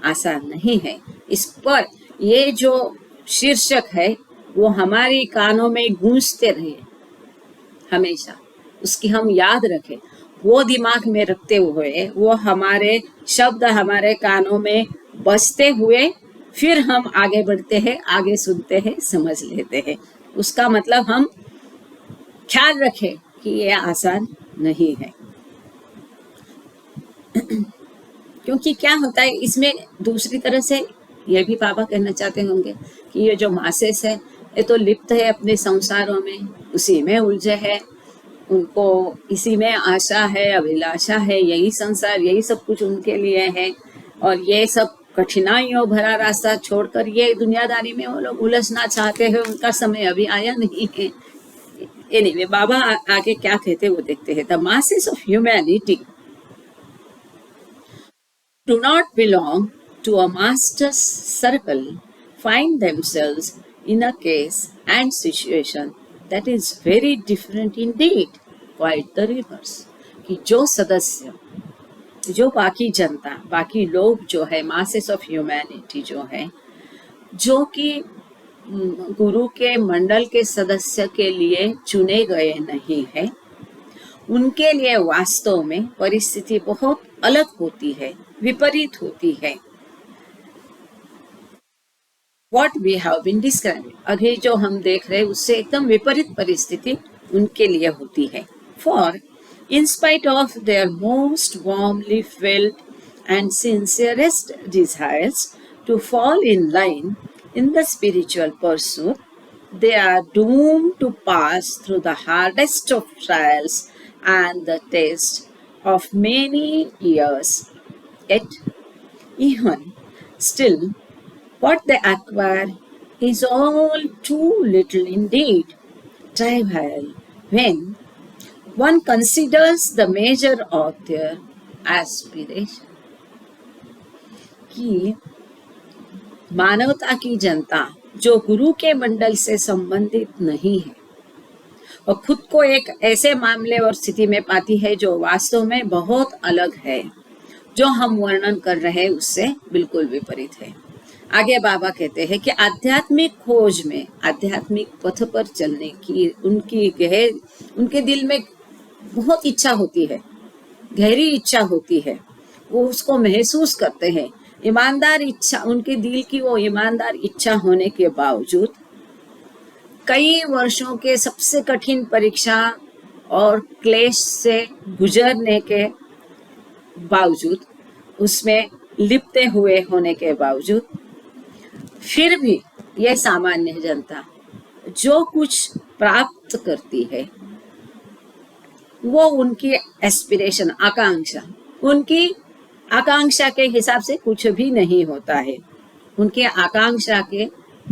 आसान नहीं है। इस पर ये जो शीर्षक है वो हमारी कानों में गूंजते रहे हमेशा, उसकी हम याद रखें, वो दिमाग में रखते हुए, वो हमारे शब्द हमारे कानों में बजते हुए फिर हम आगे बढ़ते हैं, आगे सुनते हैं, समझ लेते हैं। उसका मतलब हम ख्याल रखें कि ये आसान नहीं है। क्योंकि क्या होता है इसमें, दूसरी तरह से ये भी बाबा कहना चाहते होंगे कि ये जो मासेस है ये तो लिप्त है अपने संसारों में, उसी में उलझे हैं, उनको इसी में आशा है, अभिलाषा है, यही संसार, यही सब कुछ उनके लिए है। और ये सब कठिनाइयों भरा रास्ता छोड़कर ये दुनियादारी में वो लोग उलझना चाहते हैं, उनका समय अभी आया नहीं है। एनीवे, बाबा आगे क्या कहते हैं वो देखते हैं। The masses of humanity do not belong to a master's circle find themselves in a case and situation that is very different indeed, quite the reverse। कि जो सदस्य, जो बाकी जनता, बाकी लोग जो है, मासेस ऑफ ह्यूमैनिटी जो है, जो कि गुरु के मंडल के सदस्य के लिए चुने गए नहीं है, उनके लिए वास्तव में परिस्थिति बहुत अलग होती है, विपरीत होती है। What we have been describing, अभी जो हम देख रहे हैं उससे एकदम विपरीत परिस्थिति उनके लिए होती है। For in spite of their most warmly felt and sincerest desires to fall in line in the spiritual pursuit, they are doomed to pass through the hardest of trials and the test of many years. Yet, even still, what they acquire is all too little indeed, trivial, when one considers the measure of their aspiration। कि मानवता की जनता जो गुरु के मंडल से संबंधित नहीं है और खुद को एक ऐसे मामले और स्थिति में पाती है जो वास्तव में बहुत अलग है, जो हम वर्णन कर रहे हैं उससे बिल्कुल विपरीत है। आगे बाबा कहते हैं कि आध्यात्मिक खोज में, आध्यात्मिक पथ पर चलने की उनके दिल में बहुत इच्छा होती है, गहरी इच्छा होती है, वो उसको महसूस करते हैं। ईमानदार इच्छा, उनके दिल की वो ईमानदार इच्छा होने के बावजूद कई वर्षों के सबसे कठिन परीक्षा और क्लेश से गुजरने के बावजूद, उसमें लिपटे हुए होने के बावजूद, फिर भी यह सामान्य जनता जो कुछ प्राप्त करती है वो उनकी एस्पिरेशन, आकांक्षा, उनकी आकांक्षा के हिसाब से कुछ भी नहीं होता है। उनके आकांक्षा के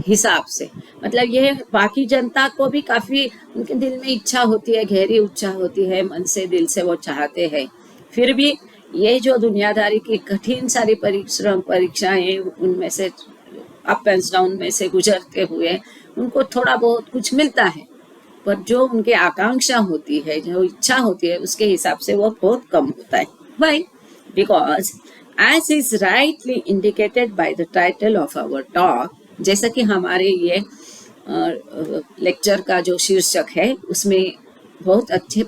हिसाब से मतलब ये बाकी जनता को भी काफी उनके दिल में इच्छा होती है, गहरी इच्छा होती है, मन से दिल से वो चाहते हैं। फिर भी ये जो दुनियादारी की कठिन सारी परीक्षाएं, उनमें से अप एंड डाउन में से गुजरते हुए उनको थोड़ा बहुत कुछ मिलता है, पर जो उनकी आकांक्षा होती है, जो इच्छा होती है, उसके हिसाब से वो बहुत कम होता है। Why? Because as is rightly indicated by the title of our talk, जैसा कि हमारे ये लेक्चर का जो शीर्षक है उसमें बहुत अच्छे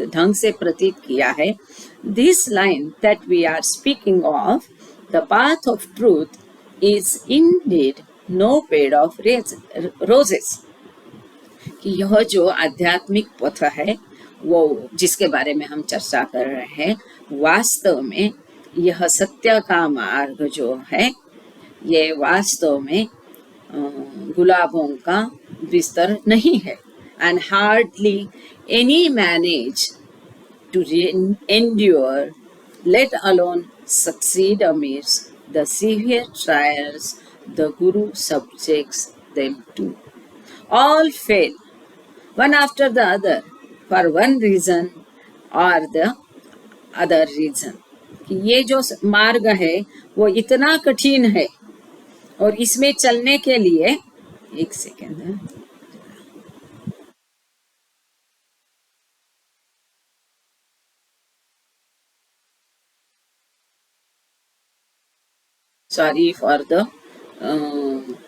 ढंग से प्रतीत किया है, this line that we are speaking of, the path of truth is indeed no bed of roses। कि यह जो आध्यात्मिक पथ है, वो जिसके बारे में हम चर्चा कर रहे हैं, वास्तव में यह सत्य का मार्ग जो है, ये वास्तव में गुलाबों का बिस्तर नहीं है। And hardly any manage to endure, let alone succeed amidst the severe trials the Guru subjects them to। All fail one after the other for one reason or the other reason। कि ये जो मार्ग है वो इतना कठिन है और इसमें चलने के लिए, एक सेकेंड, सॉरी फॉर द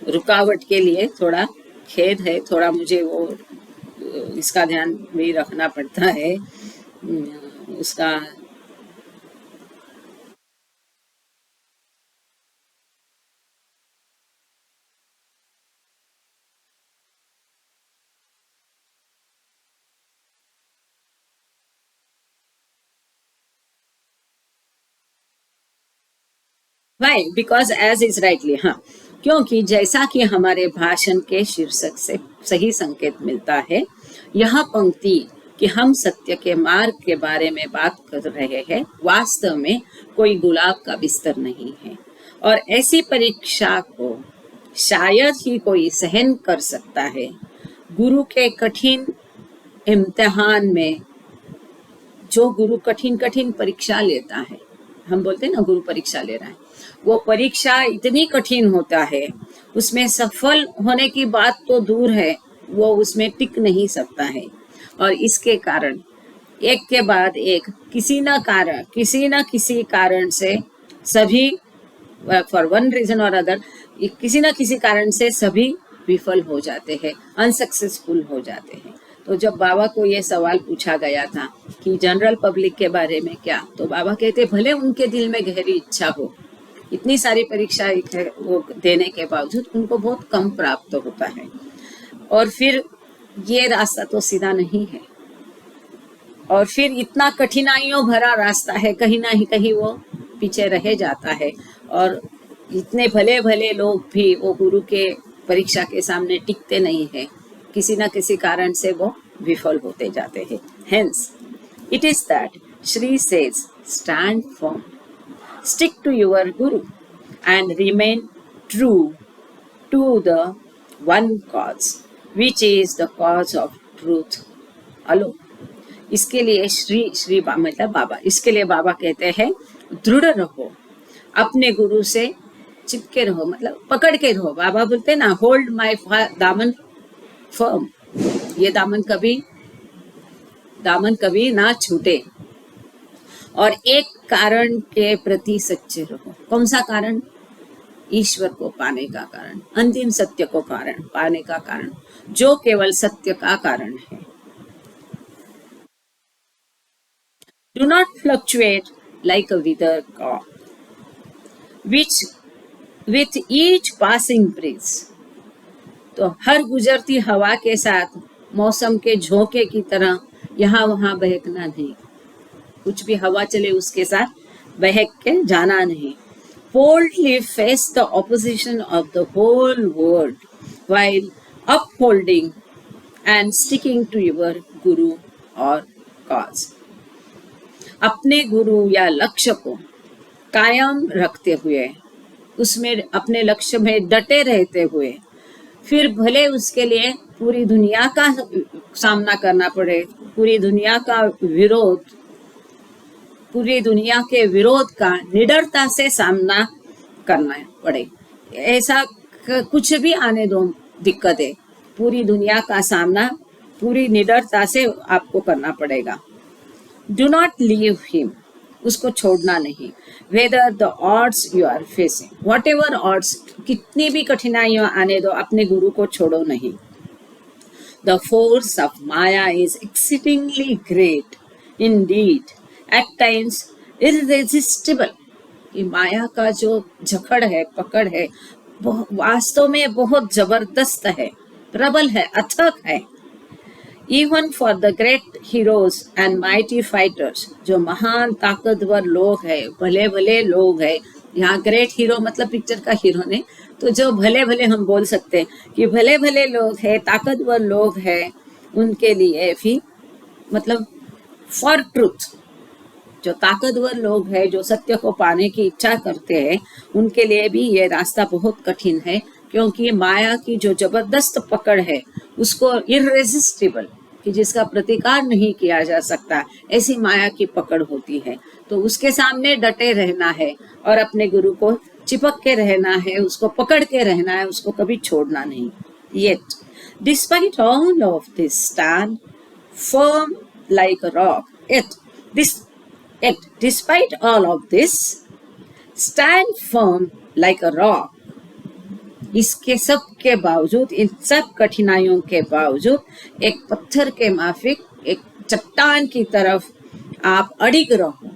रुकावट के लिए, थोड़ा खेद है, थोड़ा मुझे वो इसका ध्यान भी रखना पड़ता है, उसका Why? Because as is rightly, क्योंकि जैसा कि हमारे भाषण के शीर्षक से सही संकेत मिलता है, यह पंक्ति कि हम सत्य के मार्ग के बारे में बात कर रहे हैं वास्तव में कोई गुलाब का बिस्तर नहीं है, और ऐसी परीक्षा को शायद ही कोई सहन कर सकता है। गुरु के कठिन इम्तिहान में जो गुरु कठिन कठिन परीक्षा लेता है, हम बोलते हैं ना गुरु परीक्षा ले रहा है, वो परीक्षा इतनी कठिन होता है, उसमें सफल होने की बात तो दूर है, वो उसमें टिक नहीं सकता है। और इसके कारण एक के बाद एक किसी न किसी कारण से सभी फॉर वन रीजन और अदर किसी न किसी कारण से सभी विफल हो जाते हैं, अनसक्सेसफुल हो जाते हैं। तो जब बाबा को ये सवाल पूछा गया था कि जनरल पब्लिक के बारे में क्या, तो बाबा कहते भले उनके दिल में गहरी इच्छा हो, इतनी सारी परीक्षा वो देने के बावजूद उनको बहुत कम प्राप्त होता है। और फिर ये रास्ता तो सीधा नहीं है, और फिर इतना कठिनाइयों भरा रास्ता है, कहीं ना कहीं वो पीछे रह जाता है। और इतने भले भले लोग भी वो गुरु के परीक्षा के सामने टिकते नहीं है, किसी न किसी कारण से वो विफल होते जाते हैं। Hence it is that Shri says stand firm, stick to your guru and remain true to the one cause which is the cause of truth alone. इसके लिए श्री मतलब बाबा, इसके लिए बाबा कहते हैं दृढ़ रहो, अपने गुरु से चिपके रहो, मतलब पकड़ के रहो। बाबा बोलते ना होल्ड माय दामन फर्म, ये दामन कभी ना छूटे। और एक कारण के प्रति सच्चे रहो। कौन सा कारण? ईश्वर को पाने का कारण, अंतिम सत्य को कारण पाने का कारण, जो केवल सत्य का कारण है। Do not fluctuate like a withered cork, which with each passing breeze, तो हर गुजरती हवा के साथ मौसम के झोंके की तरह यहाँ वहां बहकना नहीं, कुछ भी हवा चले उसके साथ बहक के जाना नहीं। Boldly face the opposition of the whole world while upholding and sticking to your guru or cause. अपने गुरु या लक्ष्य को कायम रखते हुए, उसमें अपने लक्ष्य में डटे रहते हुए, फिर भले उसके लिए पूरी दुनिया का सामना करना पड़े, पूरी दुनिया के विरोध का निडरता से सामना करना पड़े, ऐसा कुछ भी आने दो दिक्कतें, पूरी दुनिया का सामना पूरी निडरता से आपको करना पड़ेगा। Do not leave him, उसको छोड़ना नहीं। Whether the odds you are facing, whatever odds, कितनी भी कठिनाइयां आने दो, अपने गुरु को छोड़ो नहीं। The force of Maya is exceedingly great, indeed, at times irresistible. ये माया का जो जकड़ है, पकड़ है, वास्तव में बहुत जबरदस्त है, प्रबल है, अथक है। Even for the great heroes and mighty fighters, जो महान ताकतवर लोग हैं, भले भले लोग हैं, यहाँ ग्रेट हीरो मतलब पिक्चर का हीरो ने, तो जो भले भले हम बोल सकते हैं कि भले भले लोग हैं, ताकतवर लोग हैं, उनके लिए भी मतलब फॉर ट्रूथ, जो ताकतवर लोग हैं, जो सत्य को पाने की इच्छा करते हैं, उनके लिए भी ये रास्ता बहुत कठिन है, क्योंकि माया की जो जबरदस्त पकड़ है, उसको इररेसिस्टिबल, कि जिसका प्रतिकार नहीं किया जा सकता, ऐसी माया की पकड़ होती है। तो उसके सामने डटे रहना है और अपने गुरु को चिपक के रहना है, उसको पकड़ के रहना है, उसको कभी छोड़ना नहीं। Yet, despite all of this, stand firm like a rock. Despite all of this, stand firm like a rock. इसके सब के बावजूद, इन सब कठिनाइयों के बावजूद एक पत्थर के माफिक, एक चट्टान की तरफ आप अडिग रहो।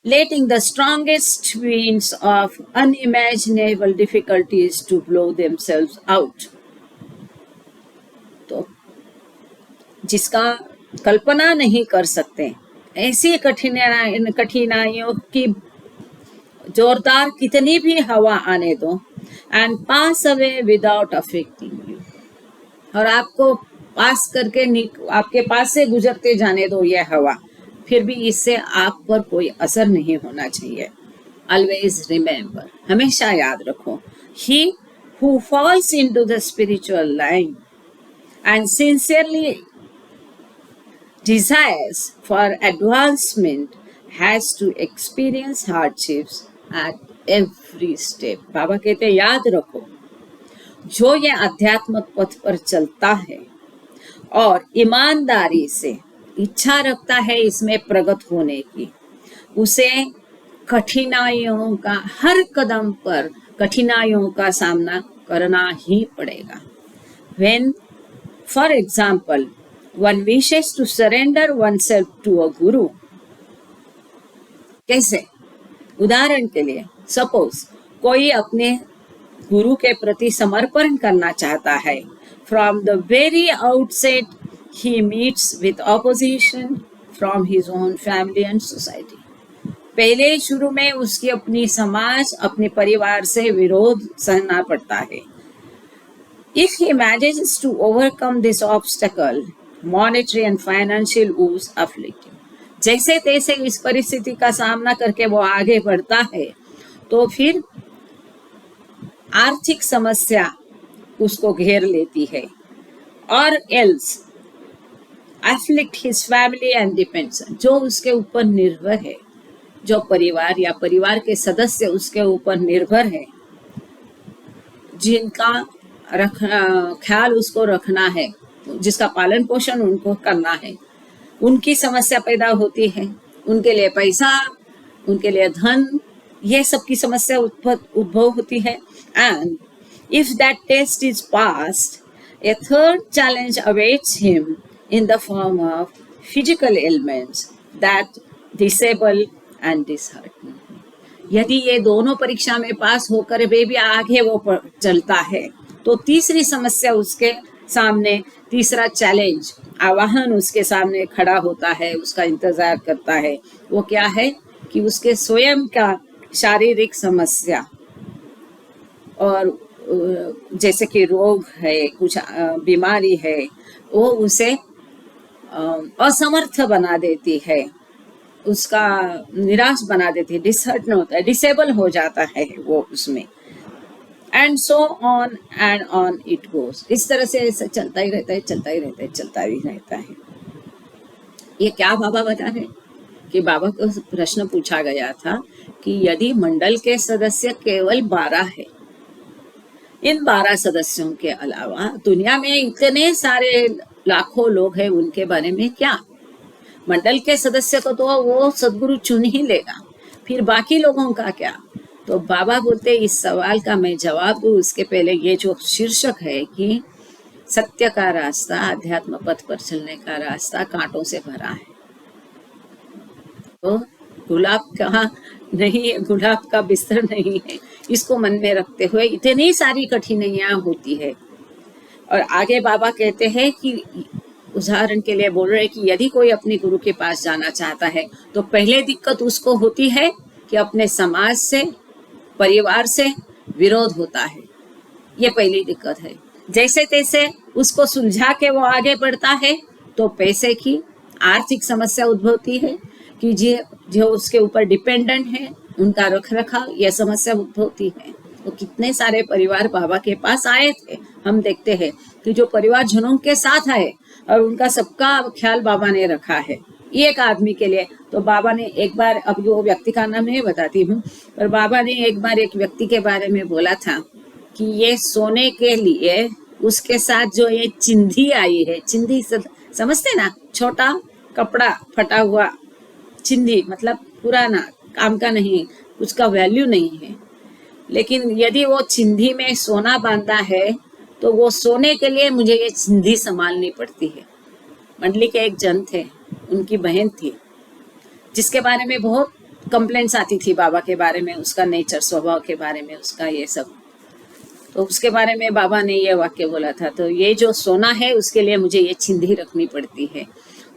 Letting the strongest winds of unimaginable difficulties to blow themselves out. तो जिसका कल्पना नहीं कर सकते, ऐसी कठिनाइयों की जोरदार कितनी भी हवा आने दो, and pass away without affecting you, और आपको पास करके आपके पास से गुजरते जाने दो ये हवा, फिर भी इससे आप पर कोई असर नहीं होना चाहिए। ऑलवेज रिमेम्बर, हमेशा याद रखो, he who falls into the spiritual line and sincerely desires for advancement has to experience hardships at every step। बाबा कहते हैं याद रखो, जो ये आध्यात्मिक पथ पर चलता है और ईमानदारी से इच्छा रखता है इसमें प्रगत होने की, उसे कठिनाइयों का हर कदम पर कठिनाइयों का सामना करना ही पड़ेगा। When, for example, one wishes to surrender oneself to a guru, कैसे? उदाहरण के लिए सपोज कोई अपने गुरु के प्रति समर्पण करना चाहता है, from the very outset he meets with opposition from his own family and society. पहले शुरू में उसकी अपनी समाज, अपने परिवार से विरोध सहना पड़ता है। If he manages to overcome this obstacle, monetary and financial woes afflict him, जैसे तैसे इस परिस्थिति का सामना करके वो आगे बढ़ता है, तो फिर आर्थिक समस्या उसको घेर लेती है, और else afflict his family and depends, जो उसके ऊपर निर्भर है, जो परिवार या परिवार के सदस्य उसके ऊपर निर्भर है, जिनका ख्याल उसको रखना है, जिसका पालन पोषण उनको करना है, उनकी समस्या पैदा होती है। उनके लिए पैसा, उनके लिए धन, ये सब की समस्या उद्भव होती है। And if that test is passed, a third challenge awaits him in the form of physical elements that disable and dishearten. यदि ये दोनों परीक्षा में पास होकर वे भी आगे वो चलता है, तो तीसरी समस्या उसके सामने, तीसरा चैलेंज, आवाहन उसके सामने खड़ा होता है, उसका इंतजार करता है। वो क्या है कि उसके स्वयं का शारीरिक समस्या, और जैसे कि रोग है, कुछ बीमारी है, वो उसे असमर्थ बना देती है, उसका निराश बना देती है, डिसहर्टन होता है, डिसेबल हो जाता है वो उसमें, and so on and on it goes. इस तरह से ऐसा चलता ही रहता है, चलता ही रहता है, चलता ही रहता है। ये क्या बाबा बता रहे कि बाबा को प्रश्न पूछा गया था कि यदि मंडल के सदस्य केवल 12 है, इन 12 सदस्यों के अलावा दुनिया में इतने सारे लाखों लोग हैं, उनके बारे में क्या? मंडल के सदस्य को तो वो सदगुरु चुन ही लेगा, फिर बाकी लोगों का क्या? तो बाबा बोलते इस सवाल का मैं जवाब दूं उसके पहले ये जो शीर्षक है कि सत्य का रास्ता, अध्यात्म पथ पर चलने का रास्ता कांटों से भरा है। तो गुलाब का नहीं है, गुलाब का बिस्तर नहीं है, इसको मन में रखते हुए इतनी सारी कठिनाइयां होती है। और आगे बाबा कहते हैं कि उदाहरण के लिए बोल रहे कि यदि कोई अपने गुरु के पास जाना चाहता है, तो पहले दिक्कत उसको होती है कि अपने समाज से, परिवार से विरोध होता है। ये पहली दिक्कत है। जैसे तैसे उसको सुलझा के वो आगे बढ़ता है, तो पैसे की आर्थिक समस्या उद्भवती है कि जो उसके ऊपर डिपेंडेंट है, उनका रख रखाव, यह समस्या उद्भवती है। तो कितने सारे परिवार बाबा के पास आए थे, हम देखते हैं कि जो परिवार जनों के साथ आए और उनका सबका ख्याल बाबा ने रखा है एक आदमी के लिए। तो बाबा ने एक बार, अब वो व्यक्ति का नाम नहीं बताती हूँ, पर बाबा ने एक बार एक व्यक्ति के बारे में बोला था कि ये सोने के लिए उसके साथ जो ये चिंधी आई है, चिंधी समझते ना, छोटा कपड़ा फटा हुआ चिंधी, मतलब पुराना, काम का नहीं, उसका वैल्यू नहीं है, लेकिन यदि वो चिंधी में सोना बांधा है तो वो सोने के लिए मुझे ये चिंधी संभालनी पड़ती है। मंडली के एक जन थे, उनकी बहन थी, जिसके बारे में बहुत कंप्लेंट्स आती थी बाबा के बारे में, उसका नेचर, स्वभाव के बारे में, उसका ये सब। तो उसके बारे में बाबा ने ये वाक्य बोला था, तो ये जो सोना है उसके लिए मुझे ये चिंधी रखनी पड़ती है।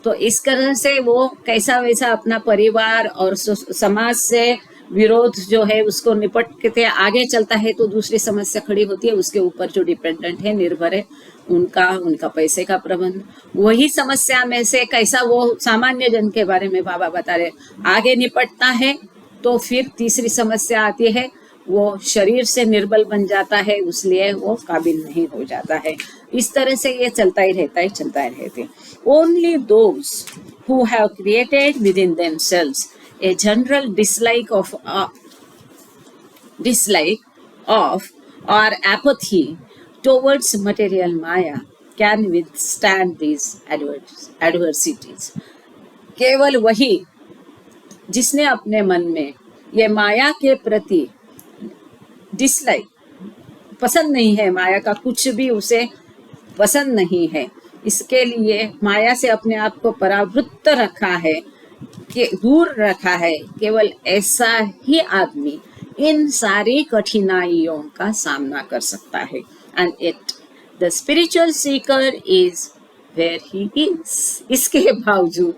तो इस तरह से वो कैसा वैसा अपना परिवार और समाज से विरोध जो है उसको निपट के आगे चलता है तो दूसरी समस्या खड़ी होती है, उसके ऊपर जो डिपेंडेंट है, निर्भर है, उनका पैसे का प्रबंध। वही समस्या में से कैसा वो सामान्य जन के बारे में बाबा बता रहे, आगे निपटता है तो फिर तीसरी समस्या आती है, वो शरीर से निर्बल बन जाता है, इसलिए वो काबिल नहीं हो जाता है। इस तरह से ये चलता ही रहता है। Only those who have created with in themselves a general dislike of or apathy towards material maya can withstand these adversities. केवल वही जिसने अपने मन में ये माया के प्रति डिसलाइक, पसंद नहीं है, माया का कुछ भी उसे पसंद नहीं है, इसके लिए माया से अपने आप को परावृत्त रखा है, के दूर रखा है, केवल ऐसा ही आदमी इन सारी कठिनाइयों का सामना कर सकता है। And it the spiritual seeker is where he is. इसके बावजूद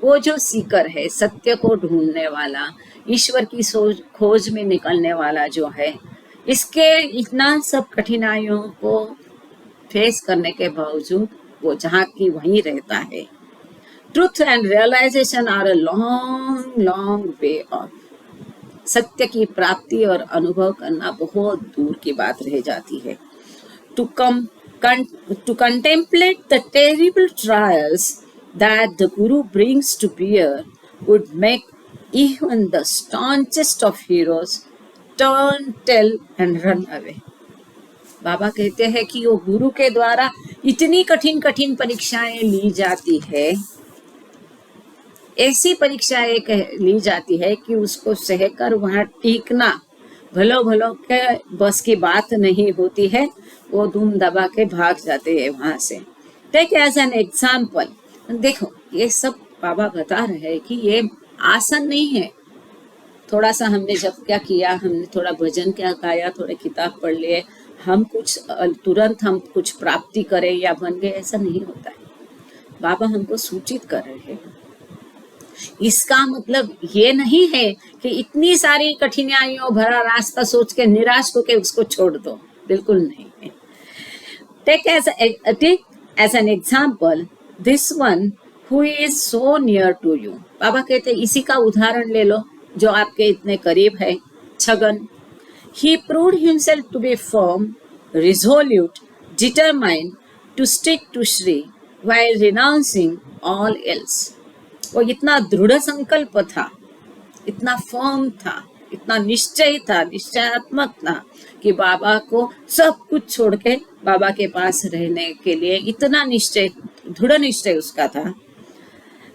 वो जो सीकर है, सत्य को ढूंढने वाला, ईश्वर की खोज में निकलने वाला जो है, इसके इतना सब कठिनाइयों को फेस करने के बावजूद वो जहाँ की वहीं रहता है। Truth and realisation are a long long way off. सत्य की प्राप्ति और अनुभव करना बहुत दूर की बात रह जाती है। To contemplate the terrible trials that the guru brings to bear would make even the staunchest of heroes turn tail and run away. Baba कहते हैं कि वो गुरु के द्वारा इतनी कठिन कठिन परीक्षाएं ली जाती है, ऐसी परीक्षाएं ली जाती है कि उसको सहकर वहां टीकना भलो भलो के बस की बात नहीं होती है, वो धूम दबा के भाग जाते हैं वहां से। टेक एज एन एग्जाम्पल, देखो ये सब बाबा बता रहे हैं कि ये आसान नहीं है। थोड़ा सा हमने जब क्या किया, हमने थोड़ा भजन क्या गाया, थोड़े किताब पढ़ लिए, हम कुछ तुरंत हम कुछ प्राप्ति करें या बन गए, ऐसा नहीं होता है। बाबा हमको सूचित कर रहे हैं। इसका मतलब ये नहीं है कि इतनी सारी कठिनाइयों भरा रास्ता सोच के निराश होकर उसको छोड़ दो, बिल्कुल नहीं है। Take as an example this one who is so near to you. Baba कहते इसी का उदाहरण ले लो जो आपके इतने करीब है, Chhagan. He proved himself to be firm, resolute, determined to stick to Shri while renouncing all else. वो इतना दृढ़ संकल्प था, इतना फर्म था, इतना निश्चय था, निश्चयात्मक था कि बाबा को सब कुछ छोड़ के बाबा के पास रहने के लिए इतना निश्चय, दृढ़ निश्चय उसका था।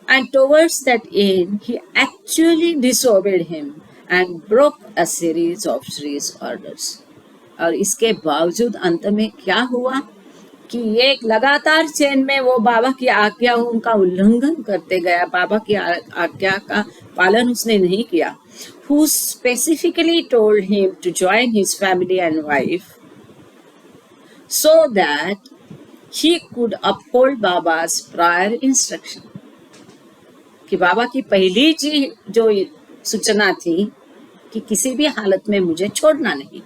And towards that end, he actually disobeyed him and broke a series of Shri's orders. और इसके बावजूद अंत में क्या हुआ कि ये लगातार चेन में वो बाबा की आज्ञाओं का उल्लंघन करते गया, बाबा की आज्ञा का पालन उसने नहीं किया। Who specifically told him to join his family and wife so that he could uphold Baba's prior instruction. कि बाबा की पहली जो सूचना थी कि किसी भी हालत में मुझे छोड़ना नहीं,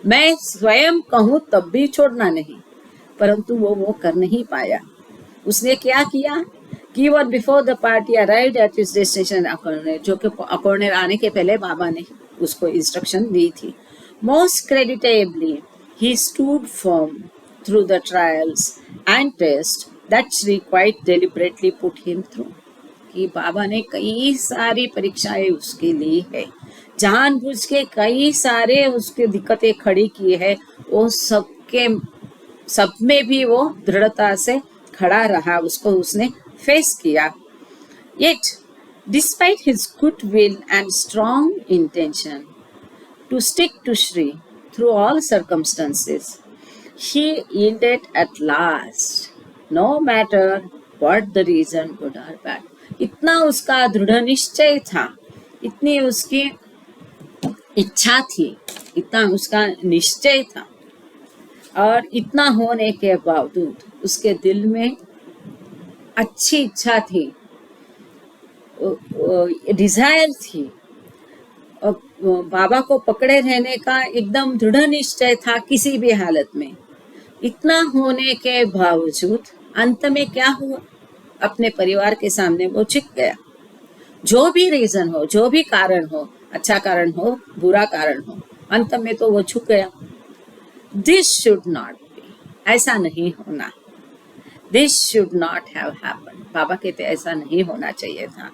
मैं स्वयं कहूँ तब भी छोड़ना नहीं, परंतु वो कर नहीं पाया। उसने क्या किया कि one before the party arrived at his destination Akorner, जो कि अकोर्नेर आने के पहले बाबा ने उसको इंस्ट्रक्शन दी थी। Most creditably he stood firm through the trials and test that Shri quite deliberately put him through. कि बाबा ने कई सारी परीक्षाएं उसके ली है, जानबूझ के कई सारे उसके दिक्कतें खड़ी की है, वो सब में भी वो दृढ़ता से खड़ा रहा, उसको उसने फेस किया। Yet, despite his good will and strong intention to stick to Shri through all circumstances, he yielded at last, no matter what the reason, good or bad. इतना उसका दृढ़ निश्चय था, इतनी उसकी इच्छा थी, इतना उसका निश्चय था, और इतना होने के बावजूद उसके दिल में अच्छी इच्छा थी, डिजायर थी, बाबा को पकड़े रहने का एकदम दृढ़ निश्चय था किसी भी हालत में। इतना होने के बावजूद अंत में क्या हुआ, अपने परिवार के सामने वो झुक गया। जो भी रीजन हो, जो भी कारण हो, अच्छा कारण हो, बुरा कारण हो, अंत में तो वो झुक गया। दिस शुड नॉट बी, ऐसा नहीं होना। This should not have happened. Baba कहते ऐसा नहीं होना चाहिए था।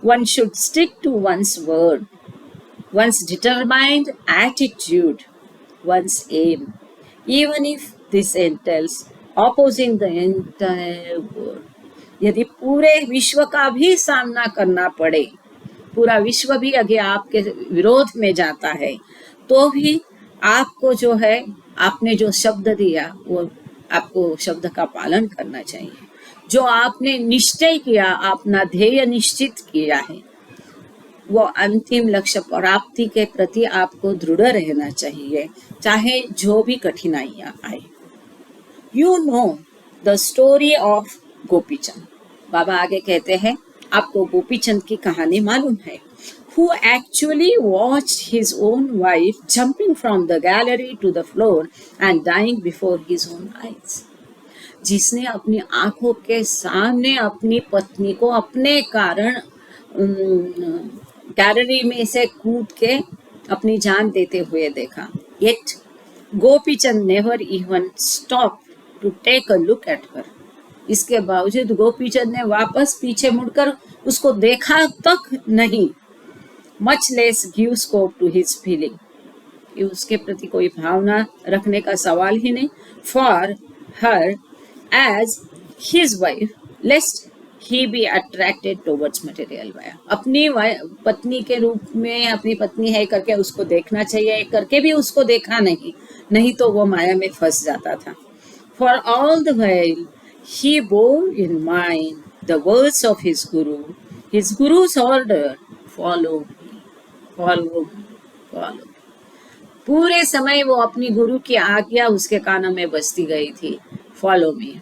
One should stick to one's word, one's determined attitude, one's aim, even if this entails opposing the entire world. यदि पूरे विश्व का भी सामना करना पड़े, पूरा विश्व भी अगर आपके विरोध में जाता है, तो भी आपको जो है, आपने जो शब्द दिया वो आपको शब्द का पालन करना चाहिए। जो आपने निश्चय किया, अपना ध्येय निश्चित किया है, वो अंतिम लक्ष्य प्राप्ति के प्रति आपको दृढ़ रहना चाहिए, चाहे जो भी कठिनाइयां आए। You know the story of Gopichand. Baba आगे कहते हैं, आपको गोपीचंद की कहानी मालूम है। Who actually watched his own wife jumping from the gallery to the floor and dying before his own eyes. जिसने अपनी आंखों के सामने अपनी पत्नी को अपने कारण गैलरी में से कूद के अपनी जान देते हुए देखा। Yet Gopichand never even stopped to take a look at her. इसके बावजूद गोपीचंद ने वापस पीछे मुड़कर उसको देखा तक नहीं। Much less give scope to his feeling. कि उसके प्रति कोई भावना रखने का सवाल ही नहीं। For her as his wife, lest he be attracted towards material via. अपनी पत्नी के रूप में अपनी पत्नी है करके उसको देखना चाहिए, करके भी उसको देखा नहीं तो वो माया में फंस जाता था। For all the while he bore in mind the words of his guru, his guru's order, follow me, follow me, follow me। पूरे समय वो अपनी गुरु की आज्ञा उसके कानों में बजती गई थी, फॉलो मी,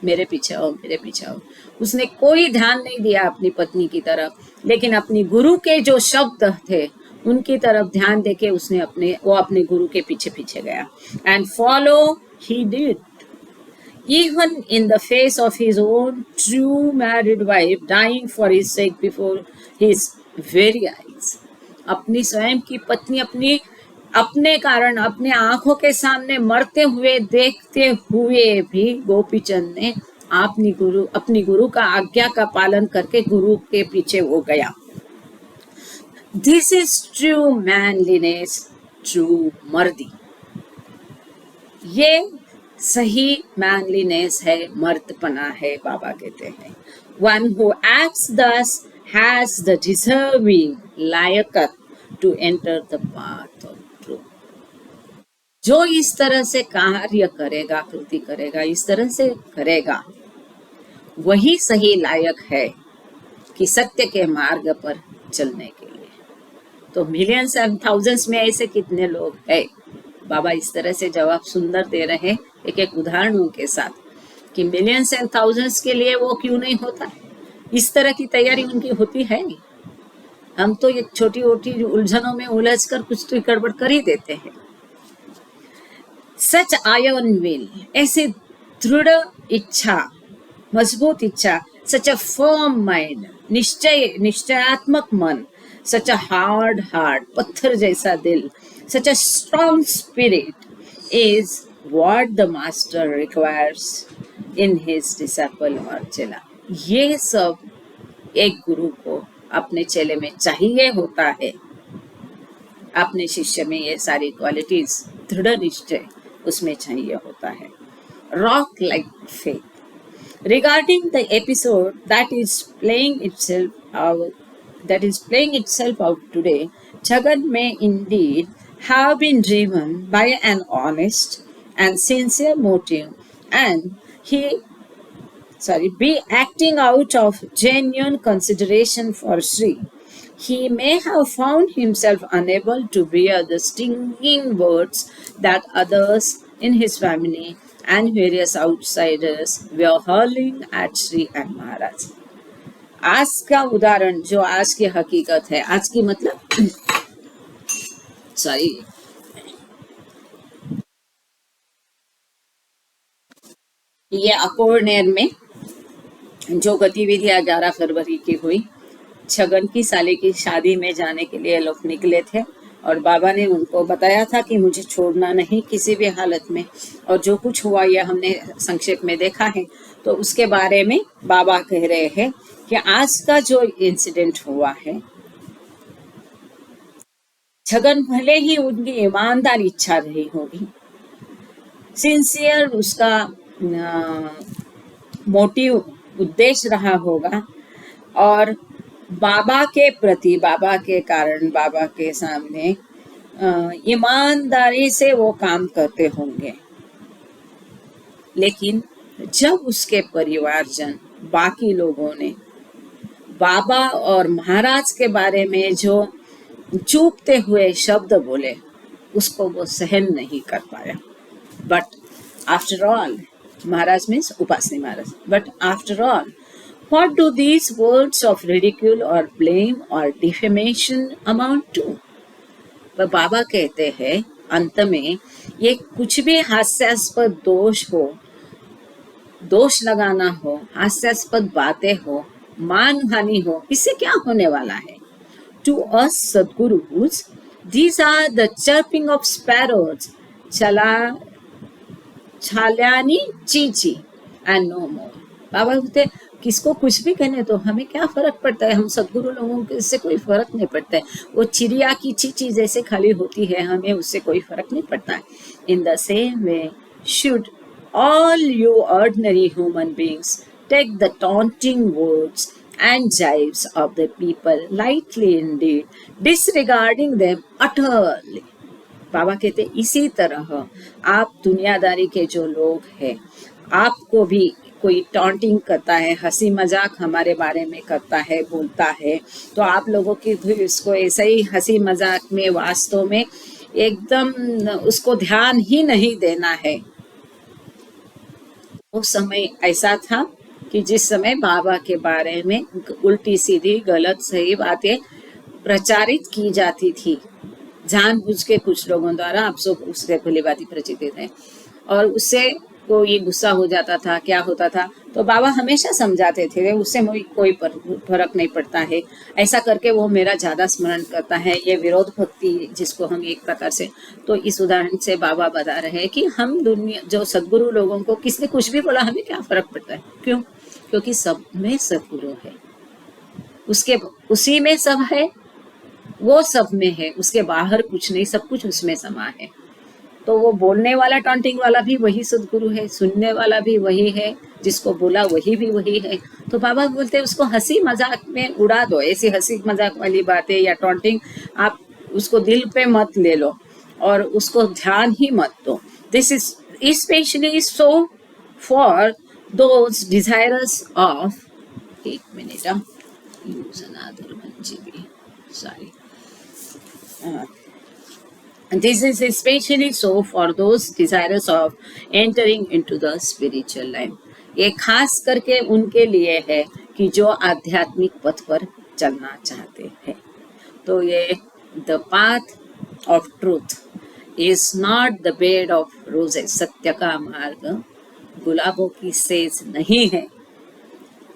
मेरे पीछे आओ, मेरे पीछे आओ। उसने कोई ध्यान नहीं दिया अपनी पत्नी की तरफ, लेकिन अपनी गुरु के जो शब्द थे उनकी तरफ ध्यान देके उसने अपने गुरु के पीछे पीछे गया। And follow he did, even in the face of his own true married wife dying for his sake before his very eyes। अपनी स्वयं की पत्नी अपने कारण अपने आंखों के सामने मरते हुए देखते हुए भी गोपीचंद ने अपनी गुरु का आज्ञा का पालन करके गुरु के पीछे वो गया। This is true manliness, true मर्दी। ये सही मैनलीनेस है, मर्दपना है। बाबा कहते हैं, one who acts thus has the deserving लायकत to enter the path of truth. जो इस तरह से कार्य करेगा, कृति करेगा, इस तरह से करेगा, वही सही लायक है कि सत्य के मार्ग पर चलने के लिए। तो मिलियंस एंड थाउजेंड्स में ऐसे कितने लोग हैं? बाबा इस तरह से जवाब सुंदर दे रहे हैं एक एक उदाहरणों के साथ, कि मिलियंस एंड थाउजेंड्स के लिए वो क्यों नहीं होता। इस तरह की तैयारी उनकी होती है। हम तो ये छोटी छोटी उलझनों में उलझ कर कुछ तो गड़बड़ कर ही देते हैं। सच आयरन विल, ऐसे दृढ़ इच्छा, मजबूत इच्छा, सच अ फर्म माइंड, निश्चयात्मक मन, सच अ हार्ड हार्ट, पत्थर जैसा दिल, such a strong spirit is what the master requires in his disciple और चेला। ये सब एक गुरु को अपने चेले में चाहिए होता है। अपने शिष्य में ये सारी क्वालिटीज, दृढ़ निश्चय उसमें चाहिए होता है। Rock like faith. Regarding the episode that is playing itself out today, Jagan may indeed have been driven by an honest and sincere motive, and be acting out of genuine consideration for Sri. He may have found himself unable to bear the stinging words that others in his family and various outsiders were hurling at Sri and Maharaj. आज का उदाहरण जो आज की हकीकत है, आज की मतलब सॉरी, ये अकोर्नेर में जो गतिविधियां 11 फरवरी की हुई, छगन की साली की शादी में जाने के लिए लोग निकले थे और बाबा ने उनको बताया था कि मुझे छोड़ना नहीं किसी भी हालत में। और जो कुछ हुआ यह हमने संक्षेप में देखा है। तो उसके बारे में बाबा कह रहे हैं कि आज का जो इंसिडेंट हुआ है, छगन भले ही उनकी ईमानदार इच्छा रही होगी, सिंसियर उसका मोटिव उद्देश्य रहा होगा, और बाबा के प्रति, बाबा के कारण, बाबा के सामने ईमानदारी से वो काम करते होंगे। लेकिन जब उसके परिवारजन, बाकी लोगों ने बाबा और महाराज के बारे में जो चूपते हुए शब्द बोले, उसको वो सहन नहीं कर पाया। But after all, Maharaj means Upasani Maharaj, but after all, what do these words of ridicule or blame or defamation amount to? वह बाबा कहते हैं अंत में, ये कुछ भी हास्यास्पद दोष हो, दोष लगाना हो, हास्यास्पद बातें हो, मानहानि हो, इससे क्या होने वाला है? To us Sadgurus, these are the chirping of sparrows, छाल्यानी Chichi and no more. बाबा बोलते किसको कुछ भी कहने तो हमें क्या फर्क पड़ता है, हम सदगुरु लोगों के इससे कोई फर्क नहीं पड़ता है। वो चिड़िया की चीची जैसे खाली होती है, हमें उससे कोई फर्क नहीं पड़ता है। In the same way should all you ordinary human beings take the taunting words and jibes of the people lightly indeed, disregarding them utterly. बाबा कहते इसी तरह आप दुनियादारी के जो लोग हैं, आपको भी कोई टॉन्टिंग करता है, हंसी मजाक हमारे बारे में करता है, बोलता है, तो आप लोगों की भी इसको ऐसे ही हंसी मजाक में, वास्तव में एकदम उसको ध्यान ही नहीं देना है। वो समय ऐसा था कि जिस समय बाबा के बारे में उल्टी सीधी गलत सही बातें प्रचारित की जाती थी, जानबूझ के कुछ लोगों द्वारा। आप सब उससे भली बात प्रचित है, और उससे को ये गुस्सा हो जाता था, क्या होता था, तो बाबा हमेशा समझाते थे उससे मुझे कोई फर्क नहीं पड़ता है, ऐसा करके वो मेरा ज्यादा स्मरण करता है। ये विरोध भक्ति जिसको हम एक प्रकार से, तो इस उदाहरण से बाबा बता रहे हैं कि हम दुनिया जो सदगुरु लोगों को किसने कुछ भी बोला हमें क्या फर्क पड़ता है, क्यों? क्योंकि सब में सदगुरु है, उसके उसी में सब है, वो सब में है, उसके बाहर कुछ नहीं, सब कुछ उसमें समा है। तो वो बोलने वाला, टॉन्टिंग वाला भी वही सदगुरु है, सुनने वाला भी वही है, जिसको बोला वही भी वही है। तो बाबा बोलते हैं उसको हंसी मजाक में उड़ा दो, ऐसी हंसी मजाक वाली बातें या टॉन्टिंग आप उसको दिल पे मत ले लो और उसको ध्यान ही मत दो। This is specially so for those desirous of, एक मिनट, use another 1 GB, sorry. And this is especially so for those desirous of entering into the spiritual life. ये खास करके उनके लिए है कि जो आध्यात्मिक पथ पर चलना चाहते हैं। तो ये the path of truth is not the bed of roses, सत्य का मार्ग गुलाबों की सेज नहीं है।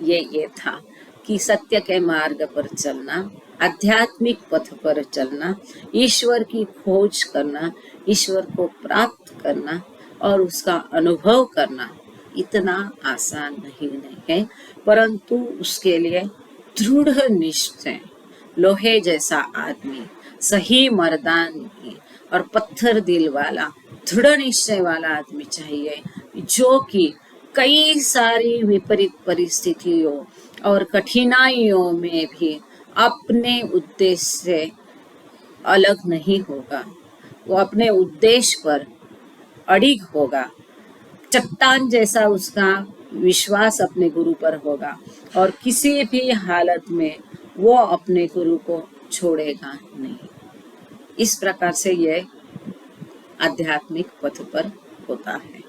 ये था कि सत्य के मार्ग पर चलना, आध्यात्मिक पथ पर चलना, ईश्वर की खोज करना, ईश्वर को प्राप्त करना और उसका अनुभव करना इतना आसान नहीं है, परंतु उसके लिए दृढ़ निश्चय, लोहे जैसा आदमी, सही मर्दानगी और पत्थर दिल वाला, दृढ़ निश्चय वाला आदमी चाहिए, जो कि कई सारी विपरीत परिस्थितियों और कठिनाइयों में भी अपने उद्देश्य से अलग नहीं होगा, वो अपने उद्देश्य पर अड़िग होगा, चट्टान जैसा उसका विश्वास अपने गुरु पर होगा और किसी भी हालत में वो अपने गुरु को छोड़ेगा नहीं। इस प्रकार से ये आध्यात्मिक पथ पर होता है।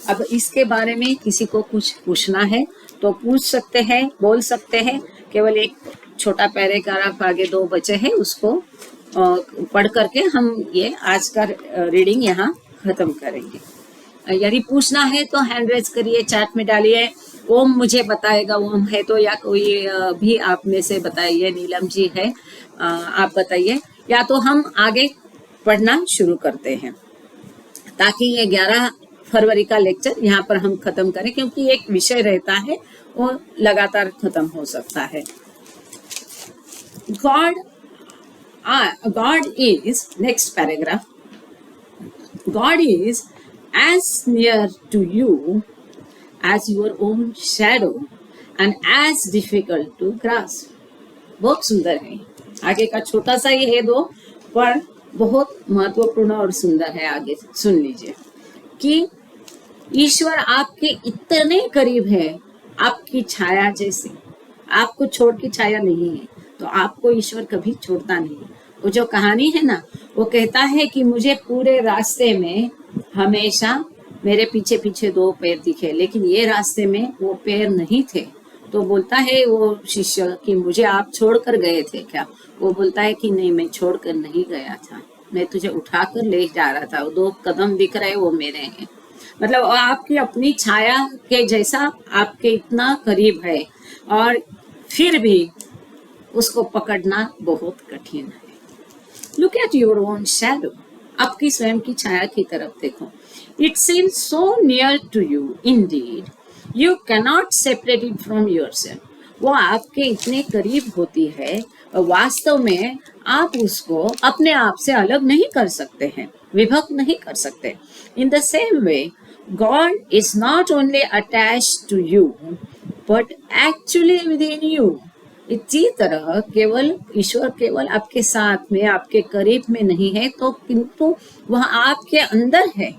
अब इसके बारे में किसी को कुछ पूछना है तो पूछ सकते हैं, बोल सकते हैं। केवल एक छोटा पैराग्राफ आगे 2 बचे हैं, उसको पढ़ करके हम ये आज का रीडिंग यहाँ खत्म करेंगे। यदि पूछना है तो हैंड रेज करिए, चैट में डालिए। ओम मुझे बताएगा, ओम है तो, या कोई भी आप में से बताइए, नीलम जी है, आप बताइए, या तो हम आगे पढ़ना शुरू करते हैं ताकि ये 11 फरवरी का लेक्चर यहाँ पर हम खत्म करें, क्योंकि एक विषय रहता है वो लगातार खत्म हो सकता है। God is, next paragraph, God is as near to you as your own shadow and as difficult to grasp. बहुत सुंदर है, आगे का छोटा सा ही है दो, पर बहुत महत्वपूर्ण और सुंदर है। आगे सुन लीजिए कि ईश्वर आपके इतने करीब है, आपकी छाया जैसे, आपको छोड़ की छाया नहीं है, तो आपको ईश्वर कभी छोड़ता नहीं। वो जो कहानी है ना, वो कहता है कि मुझे पूरे रास्ते में हमेशा मेरे पीछे पीछे 2 पैर दिखे, लेकिन ये रास्ते में वो पैर नहीं थे। तो बोलता है वो शिष्य कि मुझे आप छोड़ कर गए थे क्या? वो बोलता है कि नहीं, मैं छोड़ कर नहीं गया था, मैं तुझे उठा कर ले जा रहा था। वो 2 कदम दिख रहे वो मेरे हैं। मतलब आपकी अपनी छाया के जैसा आपके इतना करीब है, और फिर भी उसको पकड़ना बहुत कठिन है। Look at your own shadow, आपकी स्वयं की छाया की तरफ देखो। It seems so near to you, indeed you cannot separate it from yourself. वो आपके इतने करीब होती है, वास्तव में आप उसको अपने आप से अलग नहीं कर सकते हैं, विभक्त नहीं कर सकते। In the same way God is not only attached to you but actually within you. इसी तरह केवल ईश्वर केवल आपके साथ में, आपके करीब में नहीं है, तो किंतु वह आपके अंदर है।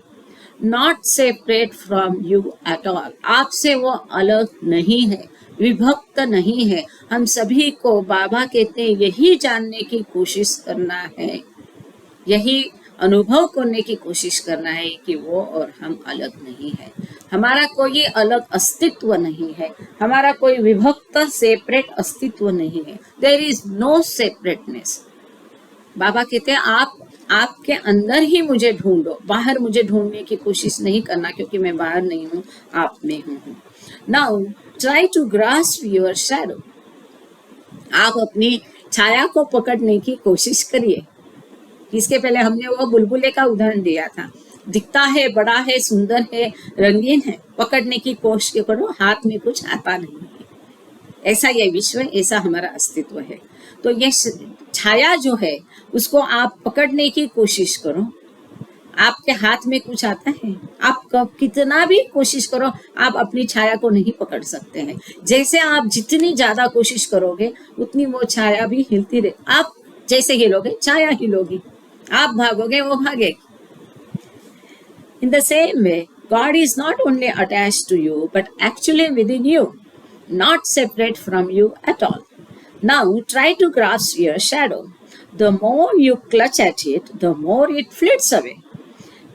Not separate from you at all. आपसे वो अलग नहीं है, विभक्त नहीं है। हम सभी को बाबा कहते हैं यही जानने की कोशिश करना है, यही अनुभव करने की कोशिश करना है कि वो और हम अलग नहीं है। हमारा कोई अलग अस्तित्व नहीं है, हमारा कोई विभक्त सेपरेट अस्तित्व नहीं है। There is no separateness. Baba कहते हैं आप आपके अंदर ही मुझे ढूंढो, बाहर मुझे ढूंढने की कोशिश नहीं करना, क्योंकि मैं बाहर नहीं हूँ, आप में हूँ। Now try to grasp your shadow. आप अपनी छाया को पकड़ने की कोशिश करिए। इसके पहले हमने वो बुलबुले का उदाहरण दिया था, दिखता है, बड़ा है, सुंदर है, रंगीन है, पकड़ने की कोशिश करो, हाथ में कुछ आता नहीं है। ऐसा ये विश्व, ऐसा हमारा अस्तित्व है। तो ये छाया जो है उसको आप पकड़ने की कोशिश करो। आपके हाथ में कुछ आता है, आप कितना भी कोशिश करो, आप अपनी छाया को नहीं पकड़ सकते हैं। जैसे आप जितनी ज्यादा कोशिश करोगे उतनी वो छाया भी हिलती रहे। आप जैसे हिलोगे छाया हिलोगी, आप भागोगे वो भागेगी। In the same way, God is not only attached to you but actually within you, not separate from you at all. Now try to grasp your shadow. The more you clutch at it, the more it flits away,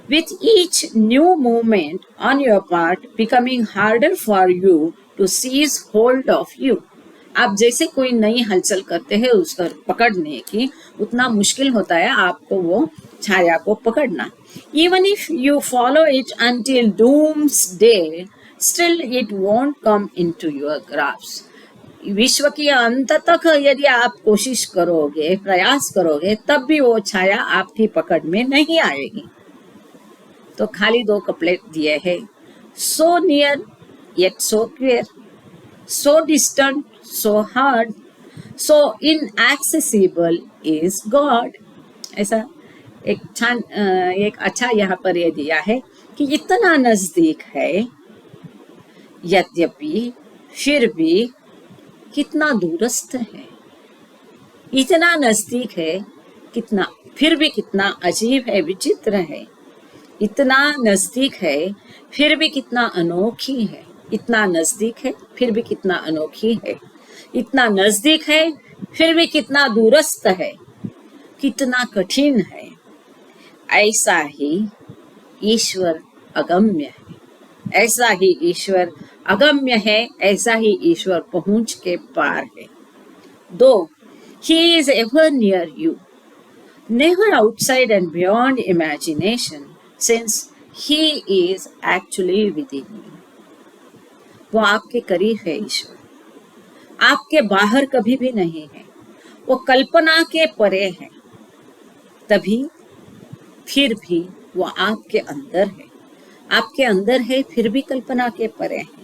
with each new movement on your part becoming harder for you to seize hold of you. आप जैसे कोई नई हलचल करते हैं उसका पकड़ने की, उतना मुश्किल होता है आपको वो छाया को पकड़ना। Even if you follow it until doomsday, still it won't come into your grasp. विश्व की अंत तक यदि आप कोशिश करोगे, प्रयास करोगे, तब भी वो छाया आपकी पकड़ में नहीं आएगी। तो खाली 2 कपड़े दिए हैं, so near yet so clear, so distant so hard, so inaccessible is God. ऐसा एक अच्छा यहाँ पर ये दिया है कि इतना नजदीक है, यद्यपि फिर भी कितना दूरस्थ है। इतना नजदीक है, कितना फिर भी कितना अजीब है, विचित्र है। इतना नजदीक है फिर भी कितना अनोखी है। इतना नजदीक है फिर भी कितना अनोखी है। इतना नजदीक है फिर भी कितना दूरस्थ है, कितना कठिन है। ऐसा ही ईश्वर अगम्य है, ऐसा ही ईश्वर अगम्य है, ऐसा ही ईश्वर पहुंच के पार है। दो he is ever near you, never outside and beyond imagination, since he is actually within you. वो आपके करीब है ईश्वर, आपके बाहर कभी भी नहीं है, वो कल्पना के परे है, तभी फिर भी वो आपके अंदर है। आपके अंदर है फिर भी कल्पना के परे है,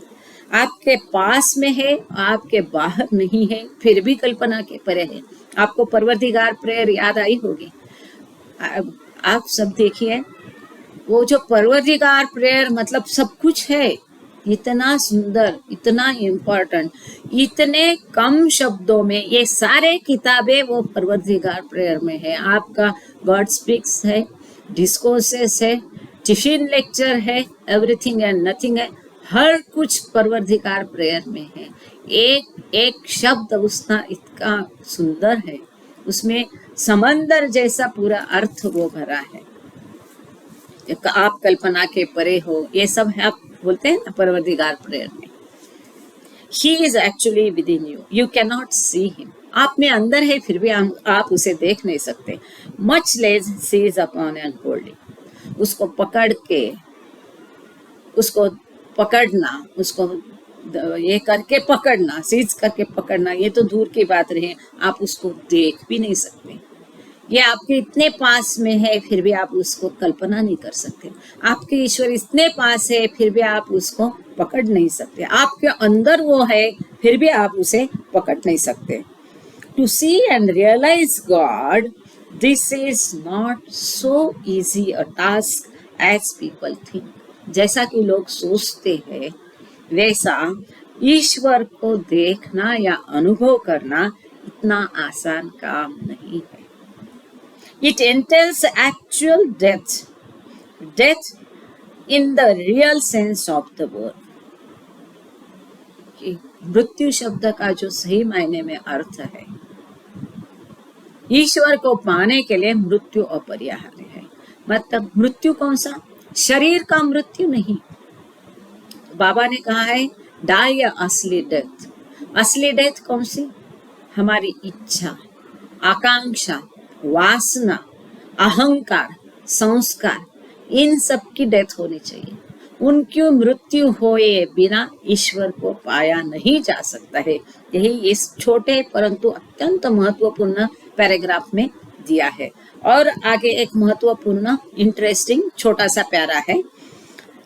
आपके पास में है, आपके बाहर नहीं है, फिर भी कल्पना के परे है। आपको परवरदिगार प्रेयर याद आई होगी। आप सब देखिए, वो जो परवरदिगार प्रेयर मतलब सब कुछ है, इतना सुंदर, इतना इम्पोर्टेंट, इतने कम शब्दों में ये सारे किताबें वो परवरदिगार प्रेयर में है। आपका गॉड स्पीक्स है, डिस्कोर्सेस है, टिफिन लेक्चर है, एवरीथिंग एंड नथिंग है, हर कुछ परवरदिगार प्रेयर में है। एक एक शब्द उसका इतना सुंदर है, उसमें समंदर जैसा पूरा अर्थ वो भरा है। आप कल्पना के परे हो, ये सब है, आप बोलते हैं ना परवरदिगार प्रेयर में। He is actually within you. You cannot see him. आप में अंदर है फिर भी आप उसे देख नहीं सकते। Much less seize upon and hold him. उसको पकड़ के, उसको पकड़ना, उसको ये करके पकड़ना, सीज करके पकड़ना, ये तो दूर की बात रही, आप उसको देख भी नहीं सकते। ये आपके इतने पास में है फिर भी आप उसको कल्पना नहीं कर सकते। आपके ईश्वर इतने पास है फिर भी आप उसको पकड़ नहीं सकते। आपके अंदर वो है फिर भी आप उसे पकड़ नहीं सकते। To see and realise God, this is not so easy a task as people think. जैसा कि लोग सोचते हैं वैसा ईश्वर को देखना या अनुभव करना इतना आसान काम नहीं है। It entails actual death, death in the real sense of the word. कि मृत्यु शब्द का जो सही मायने में अर्थ है, ईश्वर को पाने के लिए मृत्यु अपरिहार्य है। मतलब मृत्यु कौन सा? शरीर का मृत्यु नहीं। बाबा ने कहा है डाई या असली डेथ। असली डेथ कौन सी? हमारी इच्छा, आकांक्षा, वासना, अहंकार, संस्कार, इन सब की डेथ होनी चाहिए। उनकी मृत्यु होए बिना ईश्वर को पाया नहीं जा सकता है। यही इस छोटे परंतु अत्यंत महत्वपूर्ण पैराग्राफ में दिया है। और आगे एक महत्वपूर्ण इंटरेस्टिंग छोटा सा प्यारा है।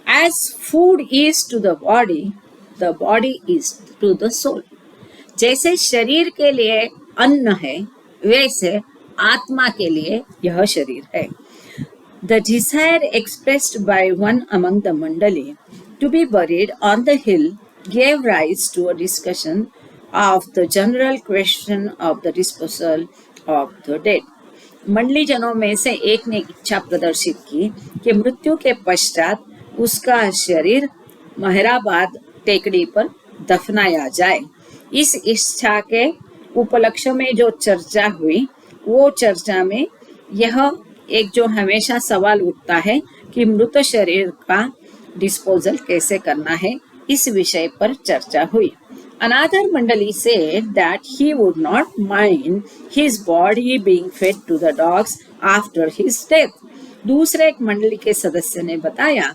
As food is to the body is to the soul. जैसे शरीर के लिए अन्न है, वैसे आत्मा के लिए यह शरीर है। The desire expressed by one among the mandali to be buried on the hill gave rise to a discussion of the general question of the disposal of the dead. मंडली जनों में से एक ने इच्छा प्रदर्शित की कि मृत्यु के पश्चात उसका शरीर महराबाद टेकड़ी पर दफनाया जाए। इस इच्छा के उपलक्ष्य में जो चर्चा हुई, वो चर्चा में यह एक जो हमेशा सवाल उठता है कि मृत शरीर का डिस्पोजल कैसे करना है, इस विषय पर चर्चा हुई। Another Mandali said that he would not mind his body being fed to the dogs after his death. दूसरे एक मंडली के सदस्य ने बताया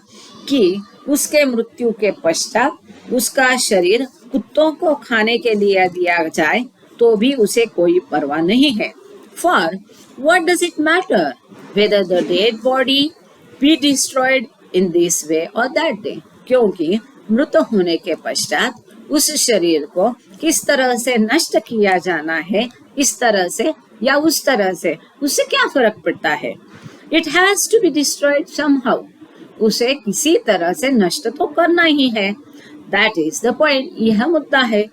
कि उसके मृत्यु के पश्चात उसका शरीर कुत्तों को खाने के लिए दिया जाए तो भी उसे कोई परवाह नहीं है। For what does it matter whether the dead body be destroyed in this way or that day? क्योंकि मृत होने के पश्चात उस शरीर को किस तरह से नष्ट किया जाना है, इस तरह से या उस तरह से, उससे क्या फर्क पड़ता है। It has to be destroyed somehow. उसे किसी तरह से नष्ट तो करना ही है। That is the point. यह मुद्दा है।